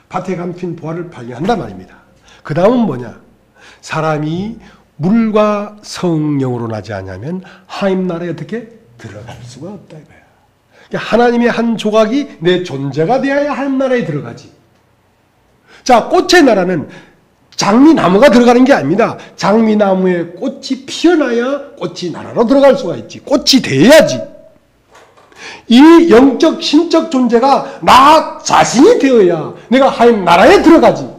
밭에 감춘 보화를 발견한단 말입니다. 그 다음은 뭐냐? 사람이 물과 성령으로 나지 않으면 하나님 나라에 어떻게 들어갈 수가 없다 이거야. 그러니까 하나님의 한 조각이 내 존재가 되어야 하나님 나라에 들어가지. 자, 꽃의 나라는 장미나무가 들어가는 게 아닙니다. 장미나무에 꽃이 피어나야 꽃이 나라로 들어갈 수가 있지. 꽃이 돼야지. 이 영적 신적 존재가 나 자신이 되어야 내가 하나님 나라에 들어가지.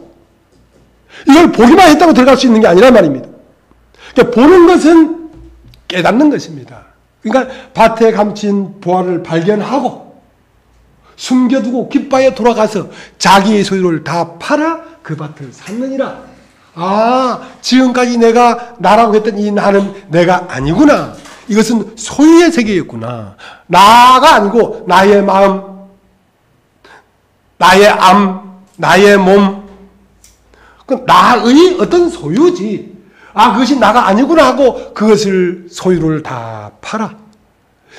이걸 보기만 했다고 들어갈 수 있는 게 아니란 말입니다. 그러니까 보는 것은 깨닫는 것입니다. 그러니까 밭에 감춘 보화를 발견하고 숨겨두고 깃바에 돌아가서 자기의 소유를 다 팔아 그 밭을 샀느니라. 아, 지금까지 내가 나라고 했던 이 나는 내가 아니구나. 이것은 소유의 세계였구나. 나가 아니고 나의 마음, 나의 암, 나의 몸, 그 나의 어떤 소유지. 아, 그것이 나가 아니구나 하고 그것을 소유를 다 팔아.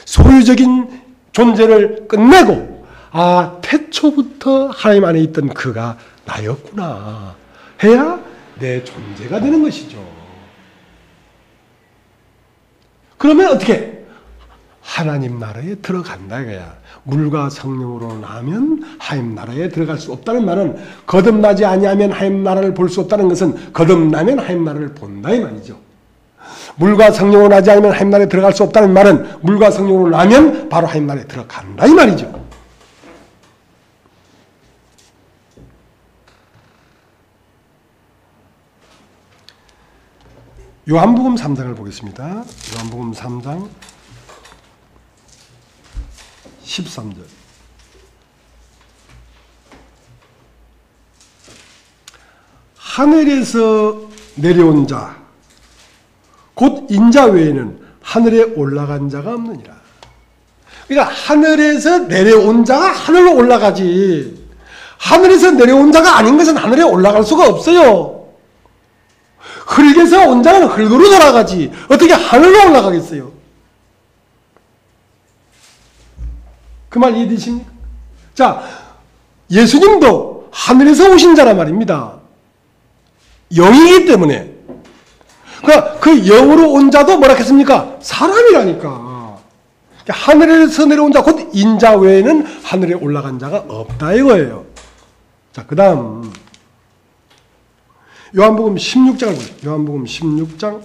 소유적인 존재를 끝내고 아, 태초부터 하나님 안에 있던 그가 나였구나 해야 내 존재가 되는 것이죠. 그러면 어떻게? 하나님 나라에 들어간다 이거야. 물과 성령으로 나면 하나님 나라에 들어갈 수 없다는 말은 거듭나지 아니하면 하나님 나라를 볼 수 없다는 것은 거듭나면 하나님 나라를 본다 이 말이죠. 물과 성령으로 나지 않으면 하나님 나라에 들어갈 수 없다는 말은 물과 성령으로 나면 바로 하나님 나라에 들어간다 이 말이죠. 요한복음 3장을 보겠습니다. 요한복음 3장 13절. 하늘에서 내려온 자, 곧 인자 외에는 하늘에 올라간 자가 없느니라. 그러니까 하늘에서 내려온 자가 하늘로 올라가지. 하늘에서 내려온 자가 아닌 것은 하늘에 올라갈 수가 없어요. 흙에서 온 자는 흙으로 돌아가지. 어떻게 하늘로 올라가겠어요? 그 말 이해되십니까? 자, 예수님도 하늘에서 오신 자란 말입니다. 영이기 때문에. 그 영으로 온 자도 뭐라 했습니까? 사람이라니까. 하늘에서 내려온 자, 곧 인자 외에는 하늘에 올라간 자가 없다 이거예요. 자, 그 다음 요한복음 16장을 보세요. 요한복음 16장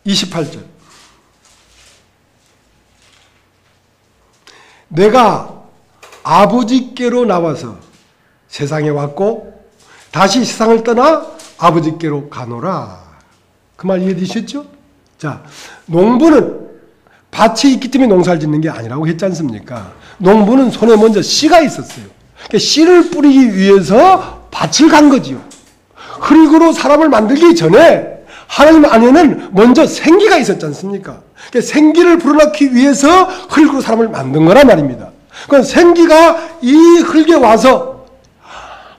28절. 내가 아버지께로 나와서 세상에 왔고 다시 세상을 떠나 아버지께로 가노라. 그 말 이해되셨죠? 자, 농부는 밭이 있기 때문에 농사를 짓는 게 아니라고 했지 않습니까? 농부는 손에 먼저 씨가 있었어요. 그러니까 씨를 뿌리기 위해서 밭을 간 거지요. 흙으로 사람을 만들기 전에 하나님 안에는 먼저 생기가 있었지 않습니까? 그러니까 생기를 불어넣기 위해서 흙으로 사람을 만든 거란 말입니다. 그럼 생기가 이 흙에 와서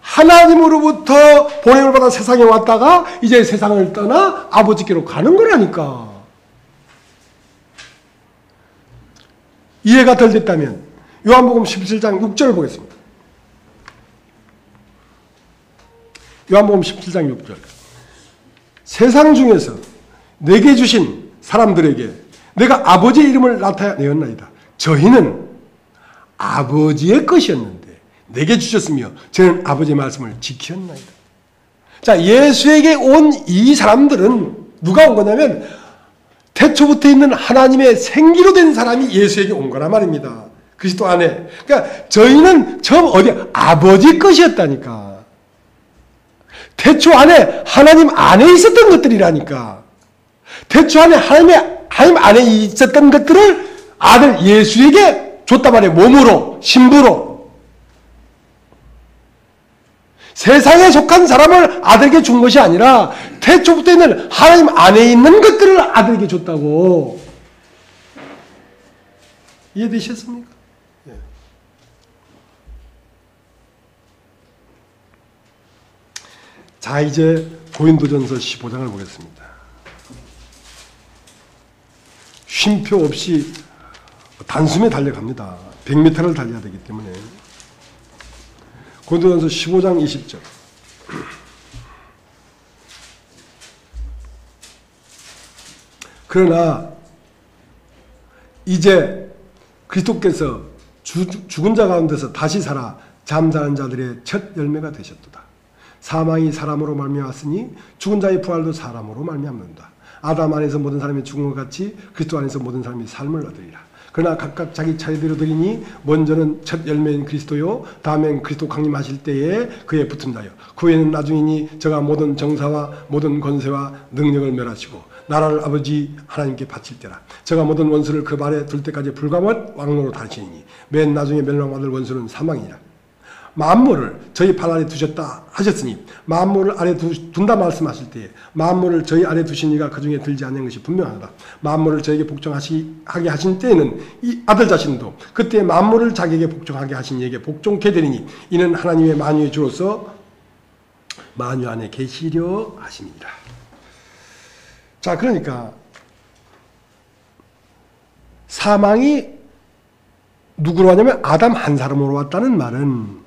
하나님으로부터 보냄을 받아 세상에 왔다가 이제 세상을 떠나 아버지께로 가는 거라니까. 이해가 덜 됐다면 요한복음 17장 6절을 보겠습니다. 요한복음 17장 6절. 세상 중에서 내게 주신 사람들에게 내가 아버지의 이름을 나타내었나이다. 저희는 아버지의 것이었는데 내게 주셨으며 저는 아버지의 말씀을 지켰나이다. 자, 예수에게 온 이 사람들은 누가 온 거냐면 태초부터 있는 하나님의 생기로 된 사람이 예수에게 온 거란 말입니다. 그리스도 안에. 그러니까 저희는 처음 어디 아버지 것이었다니까. 태초 안에 하나님 안에 있었던 것들이라니까. 태초 안에 하나님 안에 있었던 것들을 아들 예수에게 줬단 말이에요. 몸으로, 신부로. 세상에 속한 사람을 아들에게 준 것이 아니라 태초부터 있는 하나님 안에 있는 것들을 아들에게 줬다고. 이해되셨습니까? 예. 자, 이제 고린도전서 15장을 보겠습니다. 쉼표 없이 단숨에 달려갑니다. 100m를 달려야 되기 때문에. 고린도전서 15장 20절. 그러나 이제 그리스도께서 죽은 자 가운데서 다시 살아 잠자는 자들의 첫 열매가 되셨도다. 사망이 사람으로 말미암았으니 죽은 자의 부활도 사람으로 말미암는다. 아담 안에서 모든 사람이 죽은 것 같이 그리스도 안에서 모든 사람이 삶을 얻으리라. 그러나 각각 자기 차례대로 드리니 먼저는 첫 열매인 그리스도요 다음엔 그리스도 강림하실 때에 그에 붙은 자요 그 후에는 나중이니 저가 모든 정사와 모든 권세와 능력을 멸하시고 나라를 아버지 하나님께 바칠 때라. 저가 모든 원수를 그 발에 둘 때까지 불가못 왕노로 다루시니 맨 나중에 멸망받을 원수는 사망이라. 만물을 저희 발 아래 두셨다 하셨으니 만물을 아래 둔다 말씀하실 때에 만물을 저희 아래 두신 이가 그 중에 들지 않는 것이 분명하다. 만물을 저에게 복종하게 하신 때에는 이 아들 자신도 그때 만물을 자기에게 복종하게 하신 이에게 복종케 되리니 이는 하나님의 만유의 주로서 만유 안에 계시려 하심이니라. 자, 그러니까 사망이 누구로 왔냐면 아담 한 사람으로 왔다는 말은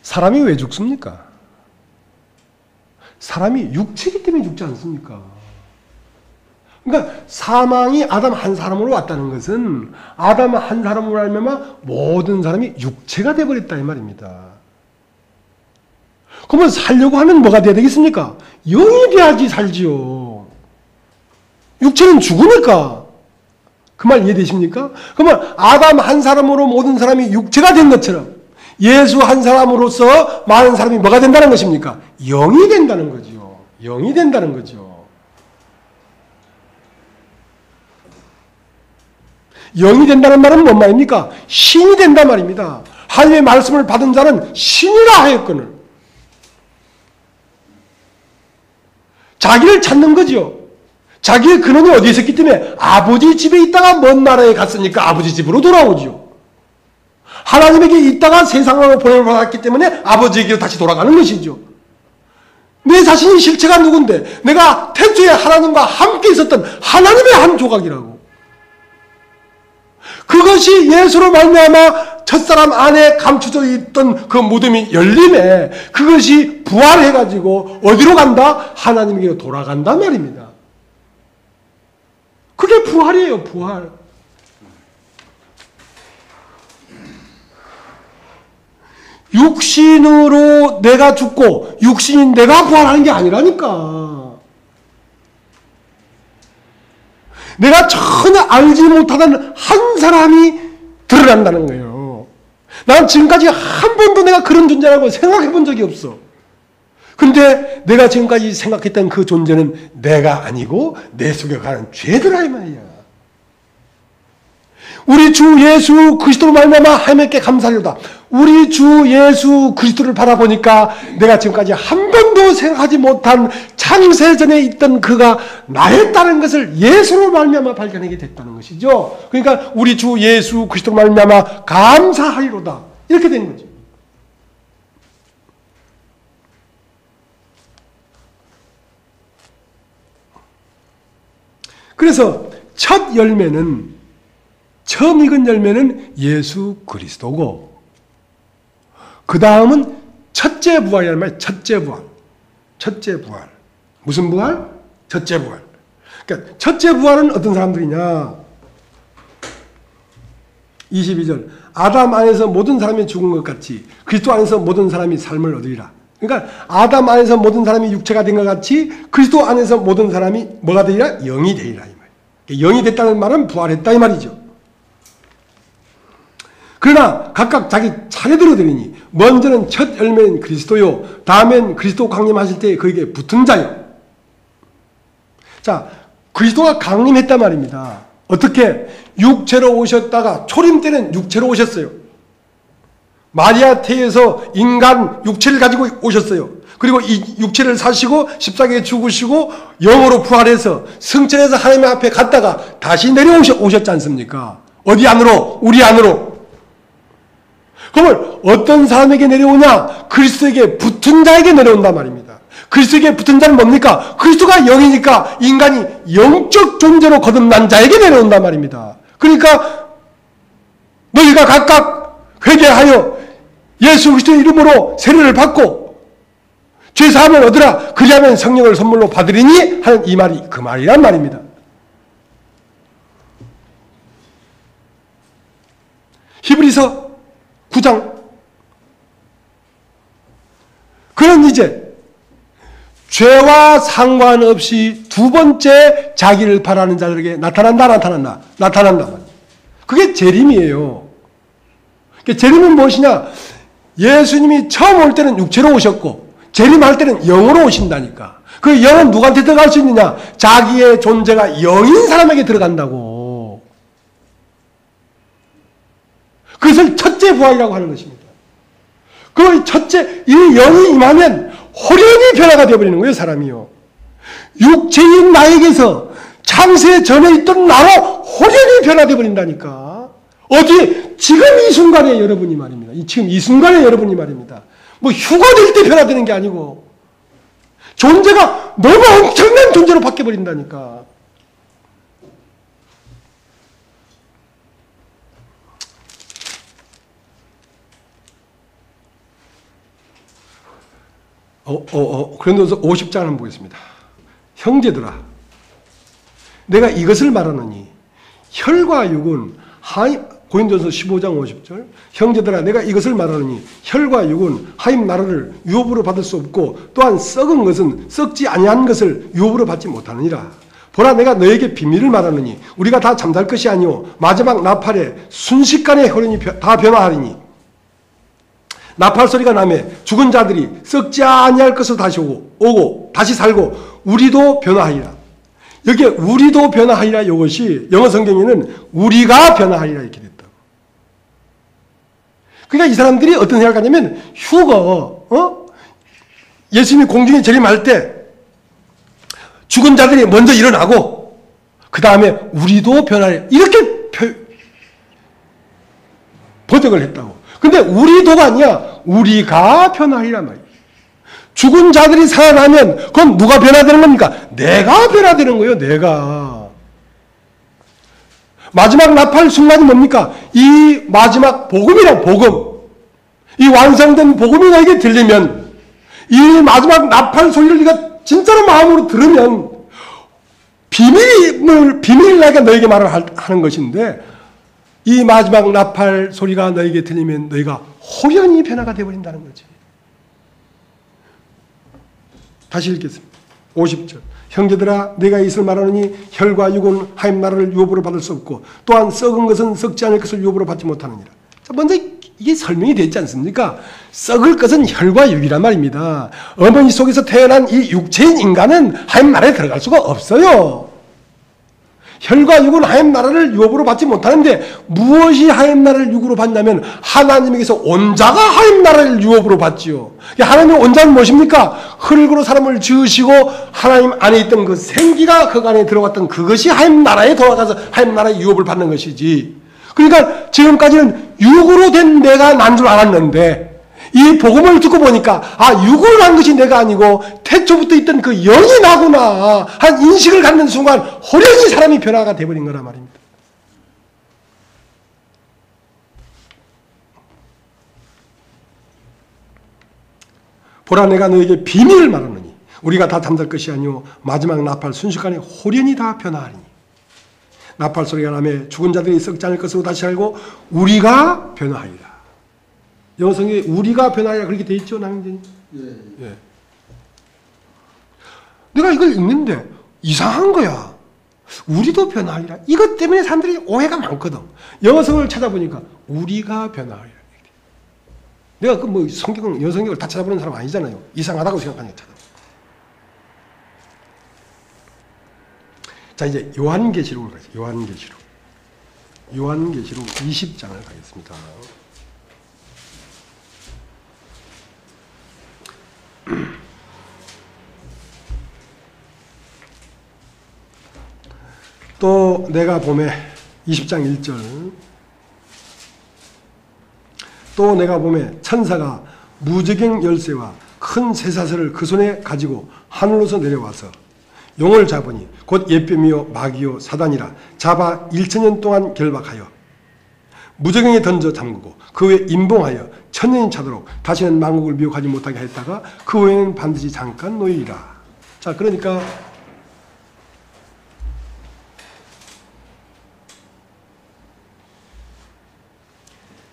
사람이 왜 죽습니까? 사람이 육체이기 때문에 죽지 않습니까? 그러니까 사망이 아담 한 사람으로 왔다는 것은 아담 한 사람으로 알면 모든 사람이 육체가 되어버렸다 이 말입니다. 그러면 살려고 하면 뭐가 돼야 되겠습니까? 영이 돼야지 살지요. 육체는 죽으니까. 그 말 이해되십니까? 그러면 아담 한 사람으로 모든 사람이 육체가 된 것처럼 예수 한 사람으로서 많은 사람이 뭐가 된다는 것입니까? 영이 된다는 거죠. 영이 된다는 거죠. 영이 된다는 말은 뭔 말입니까? 신이 된단 말입니다. 하나님의 말씀을 받은 자는 신이라 하였거늘. 자기를 찾는 거죠. 자기의 근원이 어디에 있었기 때문에 아버지 집에 있다가 먼 나라에 갔으니까 아버지 집으로 돌아오죠. 하나님에게 있다가 세상으로 보냄을 받았기 때문에 아버지에게로 다시 돌아가는 것이죠. 내 자신이 실체가 누군데 내가 태초에 하나님과 함께 있었던 하나님의 한 조각이라고. 그것이 예수로 말미암아 첫사람 안에 감춰져 있던 그 무덤이 열림에 그것이 부활해가지고 어디로 간다? 하나님에게로 돌아간단 말입니다. 그게 부활이에요, 부활. 육신으로 내가 죽고 육신인 내가 부활하는 게 아니라니까. 내가 전혀 알지 못하던 한 사람이 드러난다는 거예요. 난 지금까지 한 번도 내가 그런 존재라고 생각해 본 적이 없어. 근데 내가 지금까지 생각했던 그 존재는 내가 아니고 내 속에 가는 죄들아 이 말이야. 우리 주 예수 그리스도로 말미암아 하나님께 감사하리로다. 우리 주 예수 그리스도를 바라보니까 내가 지금까지 한 번도 생각하지 못한 창세전에 있던 그가 나였다는 것을 예수로 말미암아 발견하게 됐다는 것이죠. 그러니까 우리 주 예수 그리스도로 말미암아 감사하리로다. 이렇게 된 거죠. 그래서 첫 열매는 처음 익은 열매는 예수 그리스도고 그 다음은 첫째 부활이라는 말이에요. 첫째 부활. 첫째 부활. 무슨 부활? 첫째 부활. 그러니까 첫째 부활은 어떤 사람들이냐? 22절. 아담 안에서 모든 사람이 죽은 것 같이 그리스도 안에서 모든 사람이 삶을 얻으리라. 그러니까 아담 안에서 모든 사람이 육체가 된 것 같이 그리스도 안에서 모든 사람이 뭐가 되리라? 영이 되리라 이 말이에요. 영이 됐다는 말은 부활했다 이 말이죠. 그러나 각각 자기 차례대로 되리니 먼저는 첫 열매인 그리스도요 다음엔 그리스도 강림하실 때 그에게 붙은 자요. 자, 그리스도가 강림했단 말입니다. 어떻게? 육체로 오셨다가 초림 때는 육체로 오셨어요. 마리아 태에서 인간 육체를 가지고 오셨어요. 그리고 이 육체를 사시고 십자가에 죽으시고 영으로 부활해서 승천해서 하나님 앞에 갔다가 다시 내려오셨지 않습니까? 어디 안으로? 우리 안으로. 그러면 어떤 사람에게 내려오냐? 그리스도에게 붙은 자에게 내려온단 말입니다. 그리스도에게 붙은 자는 뭡니까? 그리스도가 영이니까 인간이 영적 존재로 거듭난 자에게 내려온단 말입니다. 그러니까 너희가 각각 회개하여 예수 그리스도의 이름으로 세례를 받고 죄사함을 얻으라. 그리하면 성령을 선물로 받으리니 하는 이 말이 그 말이란 말입니다. 히브리서 9장. 그는 이제 죄와 상관없이 두 번째 자기를 바라는 자들에게 나타난다. 그게 재림이에요. 재림은 무엇이냐? 예수님이 처음 올 때는 육체로 오셨고 재림할 때는 영으로 오신다니까. 그 영은 누구한테 들어갈 수 있느냐? 자기의 존재가 영인 사람에게 들어간다고. 그것을 첫째 부활이라고 하는 것입니다. 그 첫째, 이 영이 임하면 호련히 변화가 되어버리는 거예요, 사람이요. 육체인 나에게서 창세 전에 있던 나로 호련히 변화되어 버린다니까. 어디? 지금 이 순간에 여러분이 말입니다. 지금 이 순간에 여러분이 말입니다. 뭐 휴가 될 때 변화되는 게 아니고 존재가 너무 엄청난 존재로 바뀌어버린다니까. 고린도서 50장 한번 보겠습니다. 형제들아, 내가 이것을 말하노니 혈과 육은 고린도서 15장 50절. 형제들아, 내가 이것을 말하노니 혈과 육은 하임 나라를 유업으로 받을 수 없고 또한 썩은 것은 썩지 아니한 것을 유업으로 받지 못하느니라. 보라, 내가 너에게 비밀을 말하노니 우리가 다 잠잘 것이 아니오 마지막 나팔에 순식간에 혈연이 다 변화하리니 나팔 소리가 나매 죽은 자들이 썩지 아니할 것을 다시 오고 다시 살고 우리도 변화하리라. 여기에 우리도 변화하리라 이것이 영어 성경에는 우리가 변화하리라 이렇게 됐다고. 그러니까 이 사람들이 어떤 생각을 하냐면 예수님이 공중에 재림할 때 죽은 자들이 먼저 일어나고 그 다음에 우리도 변화하리라 이렇게 번역을 했다고. 근데 우리도가 아니야. 우리가 변화하리란 말이야. 죽은 자들이 살아나면 그건 누가 변화되는 겁니까? 내가 변화되는 거예요. 내가. 마지막 나팔 순간이 뭡니까? 이 마지막 복음이란 복음. 이 완성된 복음이 너에게 들리면, 이 마지막 나팔 소리를 네가 진짜로 마음으로 들으면 비밀을 내가 너에게 말을 하는 것인데, 이 마지막 나팔 소리가 너에게 들리면 너희가 호련히 변화가 되어버린다는 거지. 다시 읽겠습니다. 50절. 형제들아, 내가 이것을 말하노니 혈과 육은 하나님 나라를 유업으로 받을 수 없고 또한 썩은 것은 썩지 않을 것을 유업으로 받지 못하느니라. 자, 먼저 이게 설명이 되지 않습니까? 썩을 것은 혈과 육이란 말입니다. 어머니 속에서 태어난 이 육체인 인간은 하나님 나라에 들어갈 수가 없어요. 혈과 육은 하나님 나라를 유업으로 받지 못하는데, 무엇이 하나님 나라를 유업으로 받냐면 하나님에게서 온자가 하나님 나라를 유업으로 받지요. 하나님의 온자는 무엇입니까? 흙으로 사람을 지으시고 하나님 안에 있던 그 생기가 그 안에 들어갔던 그것이 하나님 나라에 돌아가서 하나님 나라의 유업을 받는 것이지. 그러니까 지금까지는 육으로 된 내가 난 줄 알았는데, 이 복음을 듣고 보니까 육으로 난 것이 내가 아니고 태초부터 있던 그 영이 나구나 한 인식을 갖는 순간 호련히 사람이 변화가 되어버린 거란 말입니다. 보라, 내가 너에게 비밀을 말하노니 우리가 다 잠들 것이 아니오 마지막 나팔 순식간에 호련히 다 변화하리니, 나팔 소리가 나며 죽은 자들이 썩지 않을 것으로 다시 알고 우리가 변화하리라. 영어 성경에 우리가 변화하리라 그렇게 돼 있죠, 남영진이? 예. 내가 이걸 읽는데 이상한 거야. 우리도 변화하리라. 이것 때문에 사람들이 오해가 많거든. 영어 성경을 찾아보니까 우리가 변화하리라. 내가 그 뭐 성경, 영어 성경을 다 찾아보는 사람 아니잖아요. 이상하다고 생각하니까 찾아. 자, 이제 요한계시록을 가죠. 요한계시록 20장을 가겠습니다. 또 내가 보매 20장 1절, 또 내가 보매 천사가 무저갱 열쇠와 큰 쇠사슬을 그 손에 가지고 하늘로서 내려와서 용을 잡으니 곧 옛뱀이요 마귀요 사단이라 잡아 1000년 동안 결박하여 무저갱에 던져 잠그고 그 후에 임봉하여 1000년이 차도록 다시는 만국을 미혹하지 못하게 했다가 그 후에는 반드시 잠깐 놓이리라. 자, 그러니까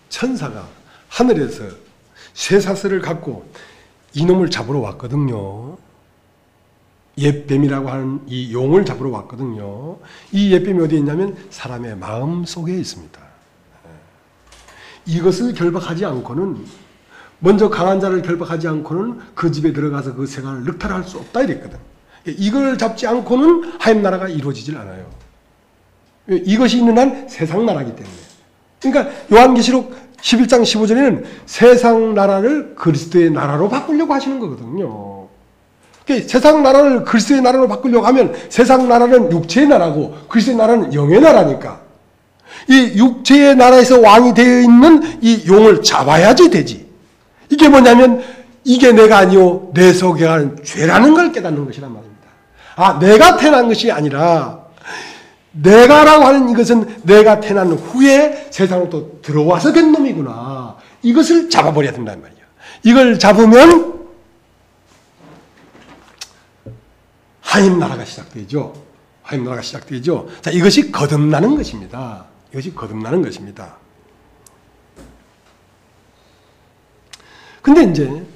천사가 하늘에서 쇠사슬을 갖고 이놈을 잡으러 왔거든요. 옛뱀이라고 하는 이 용을 잡으러 왔거든요. 이 옛뱀이 어디에 있냐면 사람의 마음 속에 있습니다. 이것을 결박하지 않고는, 먼저 강한 자를 결박하지 않고는 그 집에 들어가서 그 생활을 늑탈할 수 없다 이랬거든. 이걸 잡지 않고는 하나님 나라가 이루어지질 않아요. 이것이 있는 한 세상 나라이기 때문에. 그러니까 요한계시록 11장 15절에는 세상 나라를 그리스도의 나라로 바꾸려고 하시는 거거든요. 세상 나라를 그리스도의 나라로 바꾸려고 하면 세상 나라는 육체의 나라고 그리스도의 나라는 영의 나라니까 이 육체의 나라에서 왕이 되어 있는 이 용을 잡아야지 되지. 이게 뭐냐면 이게 내가 아니오 내 속에 하는 죄라는 걸 깨닫는 것이란 말입니다. 내가 태어난 것이 아니라 내가라고 하는 이것은 내가 태어난 후에 세상으로 또 들어와서 된 놈이구나. 이것을 잡아버려야 된단 말이야. 이걸 잡으면 하나님 나라가 시작되죠. 하나님 나라가 시작되죠. 자, 이것이 거듭나는 것입니다. 이것이 거듭나는 것입니다. 근데 이제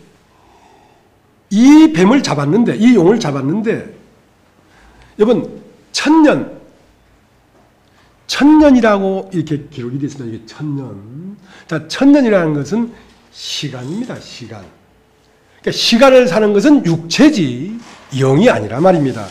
이 뱀을 잡았는데, 이 용을 잡았는데, 여러분, 천년이라고 이렇게 기록이 되어 있습니다. 이게 1000년. 자, 1000년이라는 것은 시간입니다. 시간. 그러니까 시간을 사는 것은 육체지 영이 아니라 말입니다.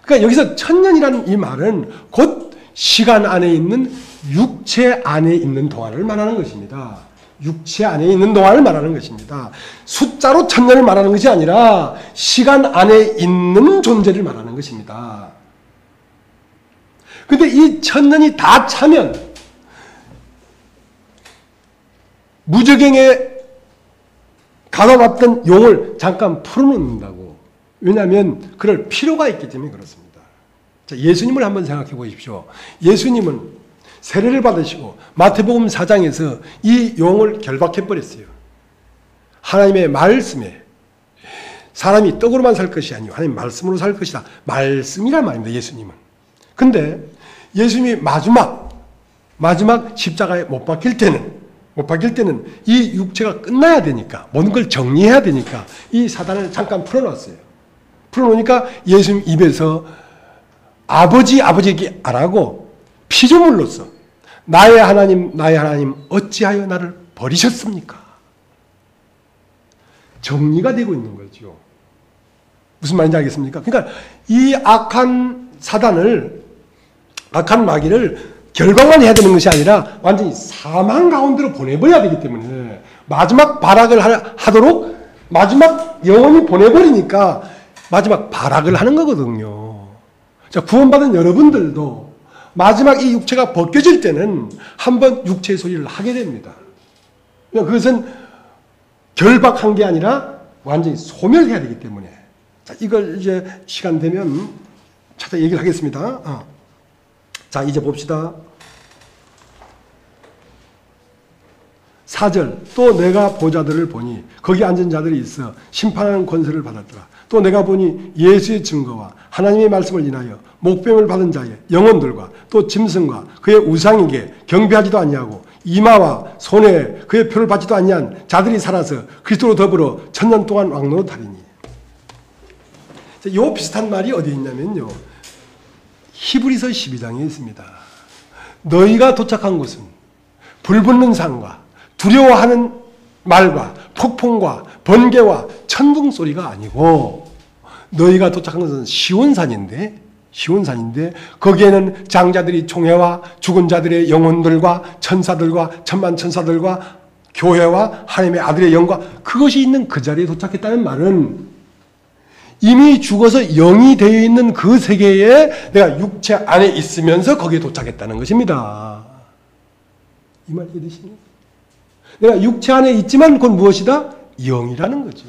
그러니까 여기서 1000년이라는 이 말은 곧 시간 안에 있는 육체 안에 있는 동안을 말하는 것입니다. 육체 안에 있는 동안을 말하는 것입니다. 숫자로 1000년을 말하는 것이 아니라 시간 안에 있는 존재를 말하는 것입니다. 근데 이 1000년이 다 차면 무저갱에 가둬놨던 용을 잠깐 풀어놓는다고. 왜냐하면 그럴 필요가 있기 때문에 그렇습니다. 자, 예수님을 한번 생각해 보십시오. 예수님은 세례를 받으시고 마태복음 4장에서 이 용을 결박해 버렸어요. 하나님의 말씀에 사람이 떡으로만 살 것이 아니고 하나님 말씀으로 살 것이다. 말씀이란 말입니다. 예수님은. 근데 예수님이 마지막 십자가에 못 박힐 때는 이 육체가 끝나야 되니까 모든 걸 정리해야 되니까 이 사단을 잠깐 풀어놨어요. 풀어놓으니까 예수님 입에서 아버지 얘기 안 하고 피조물로서 나의 하나님 어찌하여 나를 버리셨습니까? 정리가 되고 있는 거죠. 무슨 말인지 알겠습니까? 그러니까 이 악한 사단을, 악한 마귀를 결박만 해야 되는 것이 아니라 완전히 사망 가운데로 보내버려야 되기 때문에 마지막 발악을 하도록 마지막 영원히 보내버리니까 마지막 발악을 하는 거거든요. 자, 구원받은 여러분들도 마지막 이 육체가 벗겨질 때는 한번 육체의 소리를 하게 됩니다. 그것은 결박한 게 아니라 완전히 소멸해야 되기 때문에. 자, 이걸 이제 시간 되면 찾아 얘기를 하겠습니다. 자, 이제 봅시다. 4절. 또 내가 보자들을 보니 거기 앉은 자들이 있어 심판하는 권세를 받았더라. 또 내가 보니 예수의 증거와 하나님의 말씀을 인하여 목배임을 받은 자의 영혼들과 또 짐승과 그의 우상에게 경배하지도 아니하고 이마와 손에 그의 표를 받지도 아니한 자들이 살아서 그리스도로 더불어 천년 동안 왕노릇하리니. 이 비슷한 말이 어디에 있냐면요, 히브리서 12장에 있습니다. 너희가 도착한 곳은 불붙는 산과 두려워하는 말과 폭풍과 번개와 천둥 소리가 아니고 너희가 도착한 것은 시온산인데 거기에는 장자들이 총회와 죽은 자들의 영혼들과 천사들과 천만 천사들과 교회와 하나님의 아들의 영과 그것이 있는 그 자리에 도착했다는 말은 이미 죽어서 영이 되어 있는 그 세계에 내가 육체 안에 있으면서 거기에 도착했다는 것입니다. 이 말 이해되시나요? 내가 육체 안에 있지만 그건 무엇이다? 영이라는 거죠.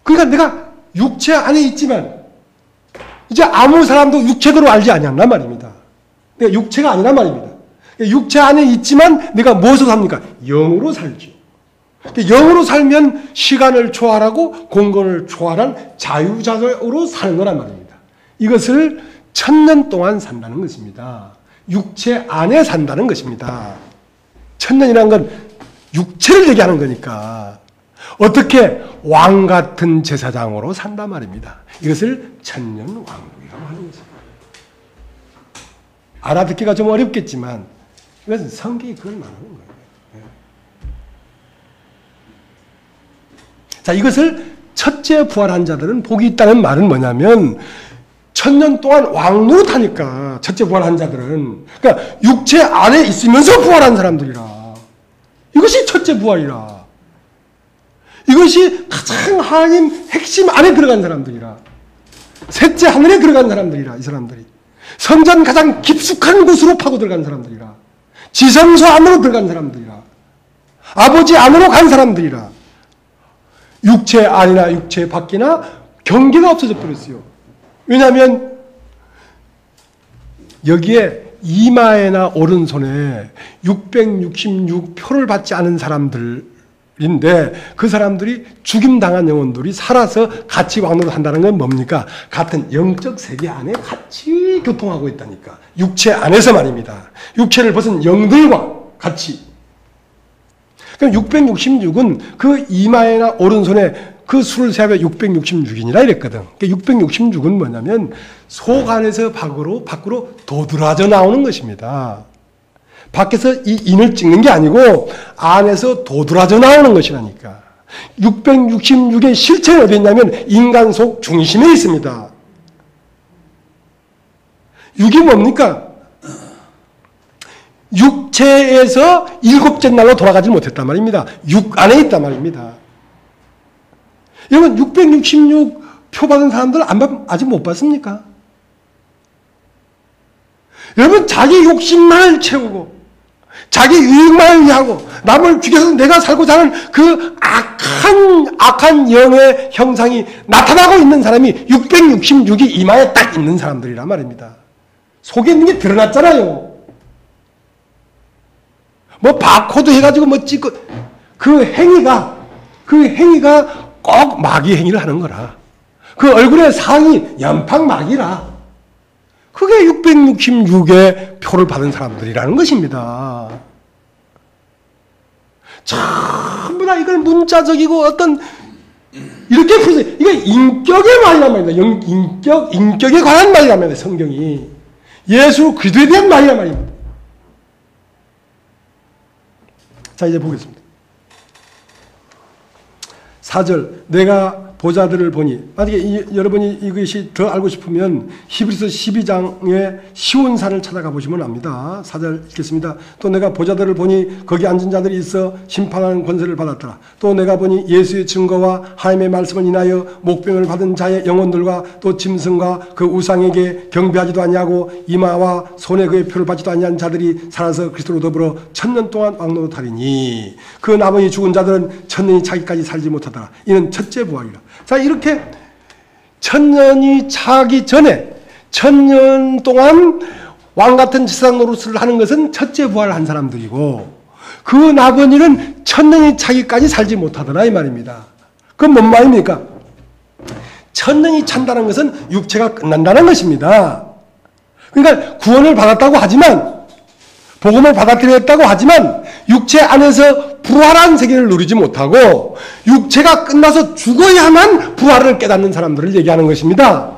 그러니까 내가 육체 안에 있지만 이제 아무 사람도 육체대로 알지 않았단 말입니다. 내가 육체가 아니란 말입니다. 육체 안에 있지만 내가 무엇으로 삽니까? 영으로 살죠. 영으로 살면 시간을 초월하고 공간을 초월한 자유자적으로 사는 거란 말입니다. 이것을 천년 동안 산다는 것입니다. 육체 안에 산다는 것입니다. 천년이라는 건 육체를 얘기하는 거니까 어떻게 왕 같은 제사장으로 산단 말입니다. 이것을 천년 왕국이라고 하는 것입니다. 알아듣기가 좀 어렵겠지만 이것은 성경이 그걸 말하는 거예요. 자, 이것을 첫째 부활한 자들은 복이 있다는 말은 뭐냐면 천년 동안 왕노릇하니까 첫째 부활한 자들은 그러니까 육체 안에 있으면서 부활한 사람들이라. 이것이 첫째 부활이라. 이것이 가장 하나님 핵심 안에 들어간 사람들이라. 셋째 하늘에 들어간 사람들이라. 이 사람들이 성전 가장 깊숙한 곳으로 파고 들어간 사람들이라. 지성소 안으로 들어간 사람들이라. 아버지 안으로 간 사람들이라. 육체 안이나 육체 밖이나 경계가 없어져 버렸어요. 왜냐하면 여기에 이마에나 오른손에 666표를 받지 않은 사람들인데 그 사람들이 죽임당한 영혼들이 살아서 같이 왕노릇 한다는 건 뭡니까? 같은 영적 세계 안에 같이 교통하고 있다니까. 육체 안에서 말입니다. 육체를 벗은 영들과 같이. 그럼 666은 그 이마에나 오른손에 그 수를 세하면 666이니라 이랬거든. 그러니까 666은 뭐냐면 속 안에서 밖으로 도드라져 나오는 것입니다. 밖에서 이 인을 찍는 게 아니고 안에서 도드라져 나오는 것이라니까. 666의 실체는 어디 있냐면 인간 속 중심에 있습니다. 6이 뭡니까? 육체에서 일곱째 날로 돌아가지 못했단 말입니다. 육 안에 있단 말입니다. 여러분 666표 받은 사람들 아직 못 봤습니까? 여러분 자기 욕심만을 채우고 자기 유익만을 위하고 남을 죽여서 내가 살고자 하는 그 악한 영의 형상이 나타나고 있는 사람이 666이 이마에 딱 있는 사람들이란 말입니다. 속에 있는 게 드러났잖아요. 뭐 바코드 해가지고 뭐 찍고 그 행위가 꼭 마귀 행위를 하는 거라. 그 얼굴의 상이 연팡 마귀라. 그게 666의 표를 받은 사람들이라는 것입니다. 전부 다 이걸 문자적이고 어떤 이렇게 풀어서 이게 인격의 말이란 말입니다. 인격에 관한 말이란 말이에요. 성경이 예수 그리스도에 대한 말이란 말입니다. 자, 이제 보겠습니다. 4절 내가 보자들을 보니, 만약에 여러분이 이것이 더 알고 싶으면 히브리서 12장의 시온산을 찾아가 보시면 압니다. 4절 읽겠습니다. 또 내가 보자들을 보니 거기 앉은 자들이 있어 심판하는 권세를 받았더라. 또 내가 보니 예수의 증거와 하나님의 말씀을 인하여 목병을 받은 자의 영혼들과 또 짐승과 그 우상에게 경배하지도 아니하고 이마와 손에 그의 표를 받지도 아니한 자들이 살아서 그리스도로 더불어 1000년 동안 왕노릇하리니 그 나머지 죽은 자들은 1000년이 차기까지 살지 못하더라. 이는 첫째 부활이라. 자, 이렇게 1000년이 차기 전에 1000년 동안 왕같은 세상 노릇을 하는 것은 첫째 부활을 한 사람들이고, 그 나머지는 1000년이 차기까지 살지 못하더라 이 말입니다. 그건 뭔 말입니까? 1000년이 찬다는 것은 육체가 끝난다는 것입니다. 그러니까 구원을 받았다고 하지만, 복음을 받아들였다고 하지만 육체 안에서 부활한 세계를 누리지 못하고 육체가 끝나서 죽어야만 부활을 깨닫는 사람들을 얘기하는 것입니다.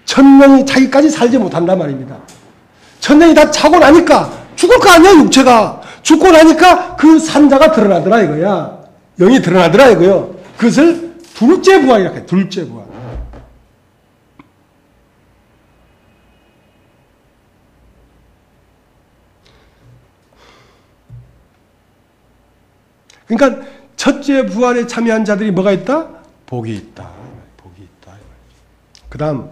1000년이 차기까지 살지 못한단 말입니다. 1000년이 다 차고 나니까 죽을 거 아니야. 육체가 죽고 나니까 그 산자가 드러나더라 이거야. 영이 드러나더라 이거요. 그것을 둘째 부활이라고 해요. 둘째 부활. 그러니까 첫째 부활에 참여한 자들이 뭐가 있다? 복이 있다. 복이 있다. 그 다음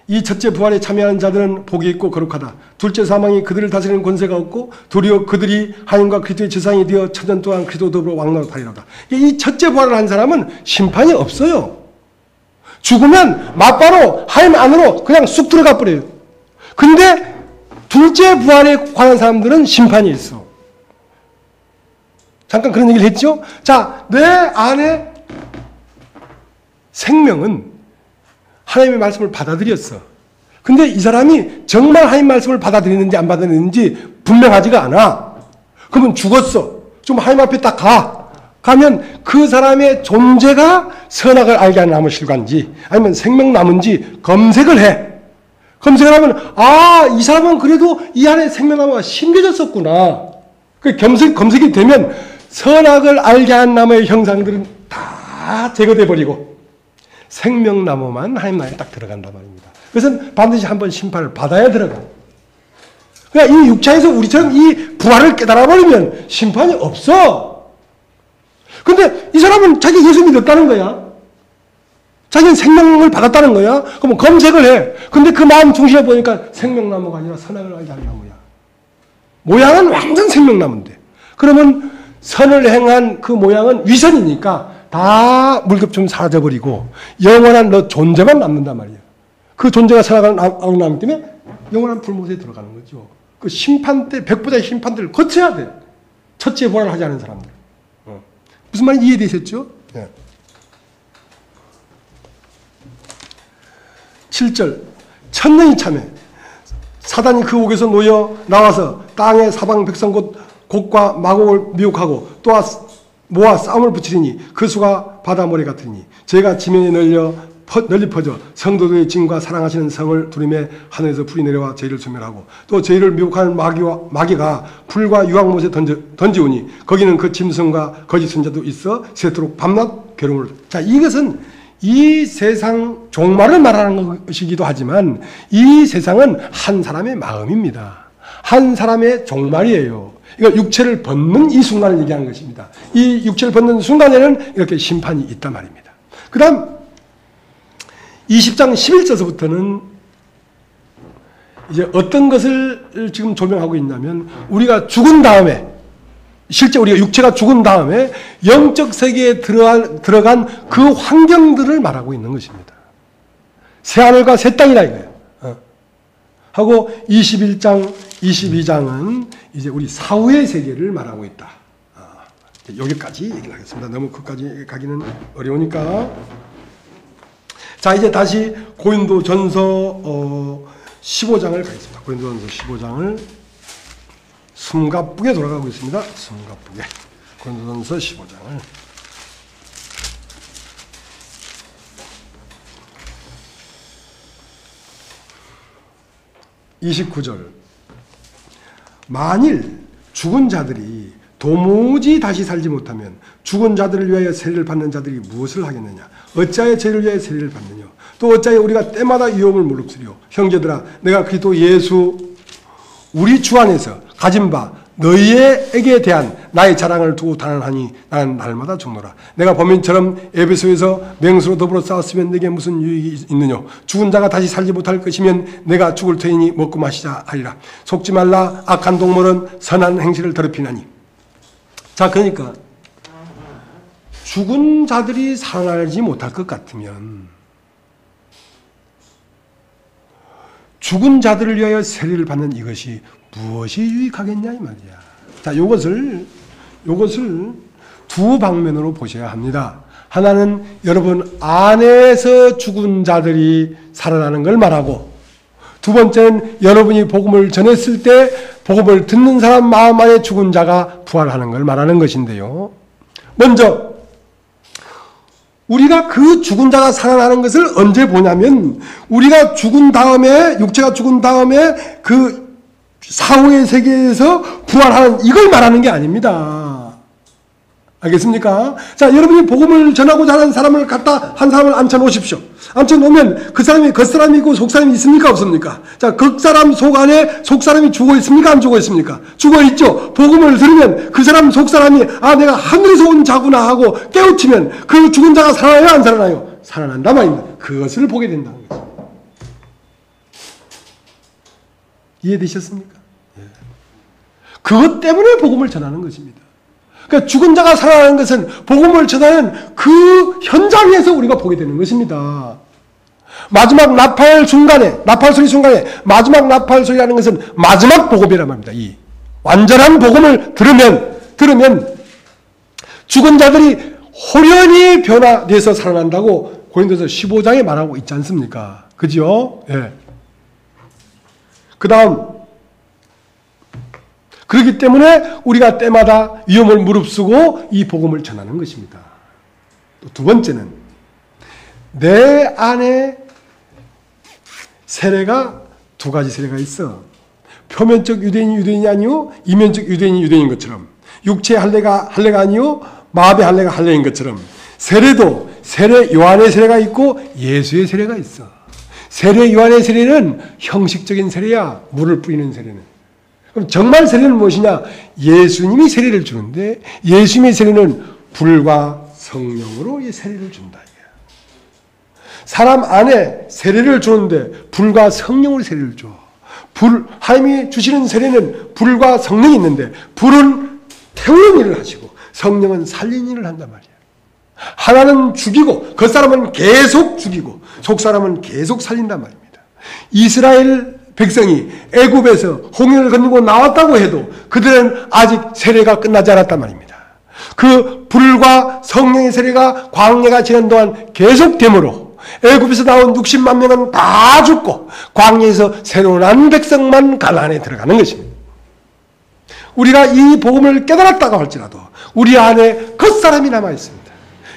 이 첫째 부활에 참여하는 자들은 복이 있고 거룩하다. 둘째 사망이 그들을 다스리는 권세가 없고 도리어 그들이 하나님과 그리스도의 제사장이 되어 1000년 동안 그리스도 더불어 왕노릇하리로다. 이 첫째 부활을 한 사람은 심판이 없어요. 죽으면 맞바로 하나님 안으로 그냥 쑥 들어가 버려요. 근데 둘째 부활에 관한 사람들은 심판이 있어. 잠깐 그런 얘기를 했죠? 자, 내 안에 생명은 하나님의 말씀을 받아들였어. 근데 이 사람이 정말 하나님 말씀을 받아들이는지 안 받아들이는지 분명하지가 않아. 그러면 죽었어. 좀 하나님 앞에 딱 가. 가면 그 사람의 존재가 선악을 알게 하는 나무 실과인지 아니면 생명나무인지 검색을 해. 검색을 하면 이 사람은 그래도 이 안에 생명나무가 심겨졌었구나. 그 검색이 되면 선악을 알게 한 나무의 형상들은 다 제거돼 버리고 생명나무만 하나님 나라에 딱 들어간단 말입니다. 그것은 반드시 한번 심판을 받아야 들어가. 그러니까 이 육체에서 우리처럼 이 부활을 깨달아 버리면 심판이 없어. 근데 이 사람은 자기 예수 믿었다는 거야. 자기는 생명을 받았다는 거야. 그러면 검색을 해. 근데 그 마음 중심에 보니까 생명나무가 아니라 선악을 알게 하는 나무야. 모양은 완전 생명나무인데. 그러면 선을 행한 그 모양은 위선이니까 다 물겹 사라져버리고 영원한 너 존재만 남는단 말이야. 그 존재가 살아가는 나무기 때문에 영원한 불못에 들어가는 거죠. 그 심판 때 백보자의 심판들을 거쳐야 돼. 첫째 부활을 하지 않은 사람들. 무슨 말인지 이해되셨죠? 네. 7절 1000년이 참에 사단이 그 옥에서 놓여 나와서 땅의 사방 백성 곧과 마곡을 미혹하고 또 모아 싸움을 붙이리니 그 수가 바다 모래 같으니 죄가 지면에 널리 퍼져 성도들의 진과 사랑하시는 성을 두림에 하늘에서 불이 내려와 죄를 소멸하고 또 죄를 미혹하는 마귀가 불과 유황못에 던지오니 거기는 그 짐승과 거짓 선자도 있어 새토록 밤낮 괴로움을. 자, 이것은 이 세상 종말을 말하는 것이기도 하지만 이 세상은 한 사람의 마음입니다. 한 사람의 종말이에요. 그러니까 육체를 벗는 이 순간을 얘기하는 것입니다. 이 육체를 벗는 순간에는 이렇게 심판이 있단 말입니다. 그 다음 20장 11절서부터는 이제 어떤 것을 지금 조명하고 있냐면 우리가 죽은 다음에 실제 우리가 육체가 죽은 다음에 영적 세계에 들어간 그 환경들을 말하고 있는 것입니다. 새하늘과 새 땅이라 이거예요. 하고 21장, 22장은 이제 우리 사후의 세계를 말하고 있다. 여기까지 얘기를 하겠습니다. 너무 끝까지 가기는 어려우니까. 자, 이제 다시 고린도전서 15장을 가겠습니다. 고린도전서 15장을 숨가쁘게 돌아가고 있습니다. 숨가쁘게. 고린도전서 15장을. 29절. 만일 죽은 자들이 도무지 다시 살지 못하면 죽은 자들을 위하여 세례를 받는 자들이 무엇을 하겠느냐? 어찌하여 죄를 위하여 세례를 받느냐? 또 어찌하여 우리가 때마다 위험을 무릅쓰리요? 형제들아, 내가 그리스도 예수 우리 주 안에서 가진 바 너희에게 대한 나의 자랑을 두고 단언하니 나는 날마다 죽노라. 내가 범인처럼 에베소에서 맹수로 더불어 싸웠으면 내게 무슨 유익이 있느냐? 죽은 자가 다시 살지 못할 것이면 내가 죽을 터이니 먹고 마시자 하리라. 속지 말라. 악한 동물은 선한 행실을 더럽히나니. 자, 그러니까 죽은 자들이 살아나지 못할 것 같으면 죽은 자들을 위하여 세례를 받는 이것이 무엇이 유익하겠냐 이 말이야. 자, 요것을 두 방면으로 보셔야 합니다. 하나는 여러분 안에서 죽은 자들이 살아나는 걸 말하고, 두 번째는 여러분이 복음을 전했을 때 복음을 듣는 사람 마음 안에 죽은 자가 부활하는 걸 말하는 것인데요. 먼저 우리가 그 죽은 자가 살아나는 것을 언제 보냐면 우리가 죽은 다음에, 육체가 죽은 다음에 그 사후의 세계에서 부활하는 이걸 말하는 게 아닙니다. 알겠습니까? 자, 여러분이 복음을 전하고자 하는 사람을 갖다 한 사람을 앉혀놓으십시오. 앉혀놓으면 그 사람이 겉사람이고 속사람이 있습니까? 없습니까? 자, 겉사람 속 안에 속사람이 죽어 있습니까? 안 죽어 있습니까? 죽어 있죠. 복음을 들으면 그 사람 속사람이 아, 내가 하늘에서 온 자구나 하고 깨우치면 그 죽은 자가 살아나요? 안 살아나요? 살아난다 말입니다. 그것을 보게 된다는 거죠. 이해되셨습니까? 예. 그것 때문에 복음을 전하는 것입니다. 그러니까 죽은 자가 살아나는 것은 복음을 전하는 그 현장에서 우리가 보게 되는 것입니다. 마지막 나팔 소리 순간에 마지막 나팔 소리라는 것은 마지막 복음이란 말입니다. 이 완전한 복음을 들으면 죽은 자들이 호련히 변화돼서 살아난다고 고린도서 15장에 말하고 있지 않습니까? 그죠? 예. 그 다음, 그렇기 때문에 우리가 때마다 위험을 무릅쓰고 이 복음을 전하는 것입니다. 또 두 번째는 내 안에 세례가 두 가지 세례가 있어. 표면적 유대인이 유대인이 아니요 이면적 유대인이 유대인인 것처럼, 육체의 할례가 아니요 마음의 할례가 할례인 것처럼, 세례도 세례 요한의 세례가 있고 예수의 세례가 있어. 세례 요한의 세례는 형식적인 세례야. 물을 뿌리는 세례는. 그럼 정말 세례는 무엇이냐? 예수님이 세례를 주는데 예수님의 세례는 불과 성령으로 이 세례를 준다. 사람 안에 세례를 주는데 불과 성령으로 세례를 줘. 하나님이 주시는 세례는 불과 성령이 있는데 불은 태우는 일을 하시고 성령은 살리는 일을 한단 말이야. 하나는 죽이고 겉사람은 계속 죽이고 속사람은 계속 살린단 말입니다. 이스라엘 백성이 애굽에서 홍해를 건너고 나왔다고 해도 그들은 아직 세례가 끝나지 않았단 말입니다. 그 불과 성령의 세례가 광야가 지난 동안 계속되므로 애굽에서 나온 60만 명은 다 죽고 광야에서 새로 난 백성만 가나안에 들어가는 것입니다. 우리가 이 복음을 깨달았다고 할지라도 우리 안에 겉사람이 남아 있습니다.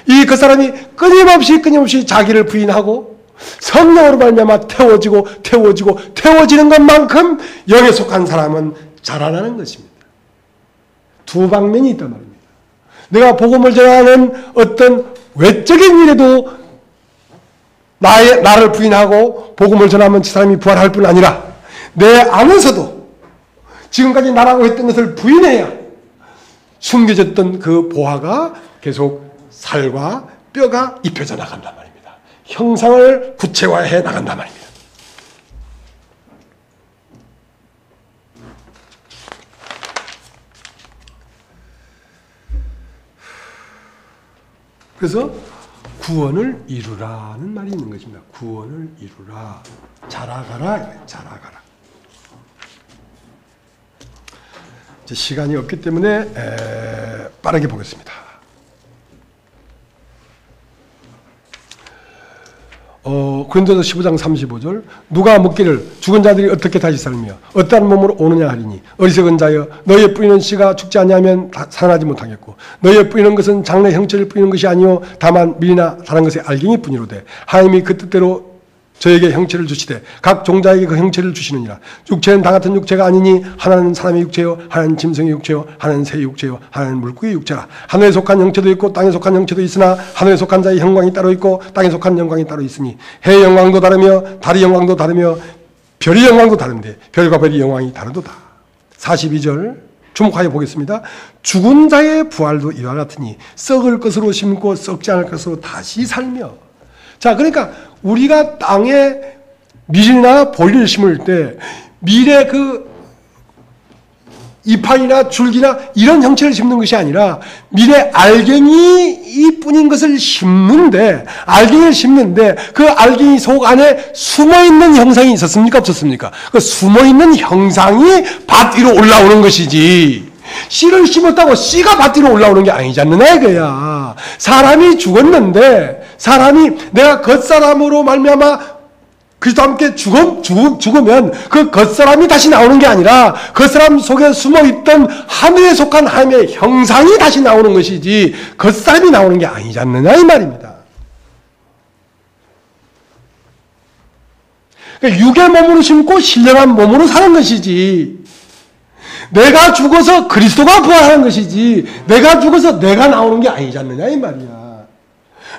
이 겉사람이 끊임없이 자기를 부인하고 성령으로 말미암아 태워지는 것만큼 영에 속한 사람은 자라나는 것입니다. 두 방면이 있단 말입니다. 내가 복음을 전하는 어떤 외적인 일에도 나를 부인하고 복음을 전하면 그 사람이 부활할 뿐 아니라 내 안에서도 지금까지 나라고 했던 것을 부인해야 숨겨졌던 그 보화가 계속 살과 뼈가 입혀져 나간단 말입니다. 형상을 구체화해 나간단 말입니다. 그래서 구원을 이루라는 말이 있는 것입니다. 구원을 이루라. 자라가라. 자라가라. 이제 시간이 없기 때문에 빠르게 보겠습니다. 고린도서 15장 35절 누가 묻기를 죽은 자들이 어떻게 다시 살며 어떠한 몸으로 오느냐 하리니 어리석은 자여 너희의 뿌리는 씨가 죽지 아니하면 살아나지 못하겠고 너희의 뿌리는 것은 장래 형체를 뿌리는 것이 아니요 다만 밀이나 다른 것의 알갱이 뿐이로되 하나님이 그 뜻대로 저에게 형체를 주시되 각 종자에게 그 형체를 주시느니라. 육체는 다 같은 육체가 아니니 하나는 사람의 육체요 하나는 짐승의 육체요 하나는 새의 육체요 하나는 물고기의 육체라. 하늘에 속한 형체도 있고 땅에 속한 형체도 있으나 하늘에 속한 자의 영광이 따로 있고 땅에 속한 영광이 따로 있으니 해의 영광도 다르며 달의 영광도 다르며 별의 영광도 다른데 별과 별의 영광이 다르도다. 42절 주목하여 보겠습니다. 죽은 자의 부활도 이와 같으니 썩을 것으로 심고 썩지 않을 것으로 다시 살며. 자, 그러니까 우리가 땅에 밀이나 보리를 심을 때 밀의 그 이파리나 줄기나 이런 형체를 심는 것이 아니라 밀의 알갱이 뿐인 것을 심는데, 알갱이를 심는데 그 알갱이 속 안에 숨어있는 형상이 있었습니까? 없었습니까? 그 숨어있는 형상이 밭 위로 올라오는 것이지, 씨를 심었다고 씨가 밭 위로 올라오는 게 아니지 않느냐 이거야. 사람이 죽었는데 사람이 내가 겉사람으로 말미암아 그리스도와 함께 죽으면 그 겉사람이 다시 나오는 게 아니라 겉사람 속에 숨어있던 하늘에 속한 하나님의 형상이 다시 나오는 것이지 겉사람이 나오는 게 아니지 않느냐 이 말입니다. 그러니까 육의 몸으로 심고 신령한 몸으로 사는 것이지, 내가 죽어서 그리스도가 부활하는 것이지 내가 죽어서 내가 나오는 게 아니지 않느냐 이 말이야.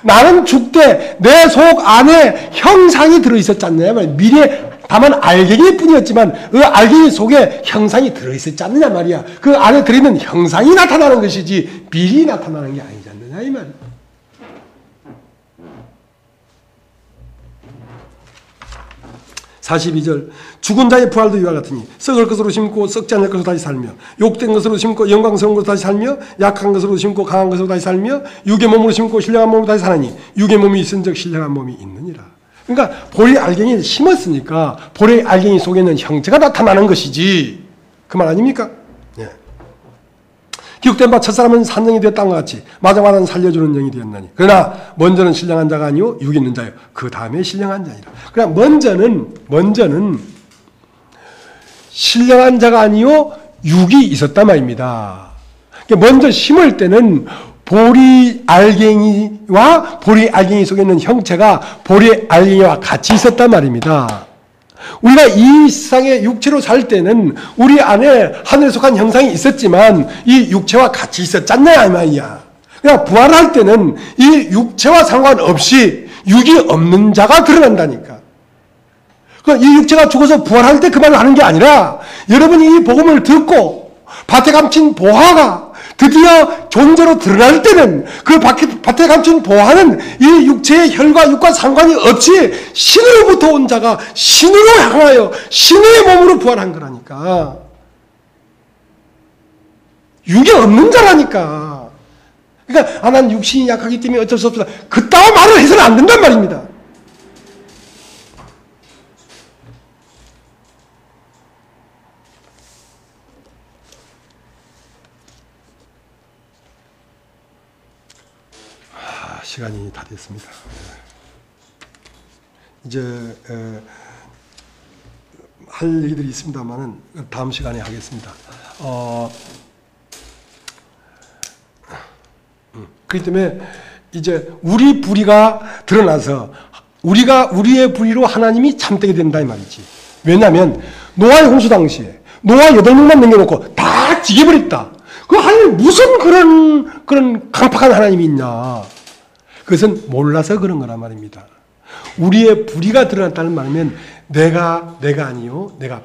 나는 죽되 내 속 안에 형상이 들어있었지 않느냐 말이야. 미래 다만 알갱이 뿐이었지만 그 알갱이 속에 형상이 들어있었지 않느냐 말이야. 그 안에 들어있는 형상이 나타나는 것이지 미리 나타나는 게 아니지 않느냐 이 말이야. (42절) 죽은 자의 부활도 이와 같으니 썩을 것으로 심고 썩지 않을 것으로 다시 살며 욕된 것으로 심고 영광스러운 것으로 다시 살며 약한 것으로 심고 강한 것으로 다시 살며 육의 몸으로 심고 신령한 몸으로 다시 사나니 육의 몸이 있은즉 신령한 몸이 있느니라. 그러니까 보리 알갱이를 심었으니까 보리 알갱이 속에 있는 형체가 나타나는 것이지, 그 말 아닙니까? 예. 기록된 바 첫사람은 산정이 되었다는 것 같이 마지막은 살려주는 영이 되었나니 그러나 먼저는 신령한 자가 아니요 육이 있는 자요 그 다음에 신령한 자니라. 그러나 먼저는 신령한 자가 아니요 육이 있었단 말입니다. 먼저 심을 때는 보리 알갱이와 보리 알갱이 속에 있는 형체가 보리 알갱이와 같이 있었단 말입니다. 우리가 이 세상에 육체로 살 때는 우리 안에 하늘에 속한 형상이 있었지만 이 육체와 같이 있었잖냐 이 말이야. 그러니까 부활할 때는 이 육체와 상관없이 육이 없는 자가 드러난다니까. 이 육체가 죽어서 부활할 때 그 말을 하는 게 아니라 여러분이 이 복음을 듣고 밭에 감춘 보화가 드디어 존재로 드러날 때는 그 밭에 감춘 보화는 이 육체의 혈과 육과 상관이 없이 신으로부터 온 자가 신으로 향하여 신의 몸으로 부활한 거라니까. 육이 없는 자라니까. 그러니까 난 육신이 약하기 때문에 어쩔 수 없다, 그따위 말을 해서는 안 된단 말입니다. 시간이 다 됐습니다. 이제 할 얘기들이 있습니다만은 다음 시간에 하겠습니다. 그렇기 때문에 이제 우리 불의가 드러나서 우리의 불의로 하나님이 참되게 된다 이 말이지. 왜냐하면 노아의 홍수 당시에 노아 8명만 남겨놓고 다 죽여버렸다. 그 하나님 무슨 그런 강팍한 하나님이 있냐. 그것은 몰라서 그런 거란 말입니다. 우리의 불의가 드러났다는 말이면 내가 아니요, 내가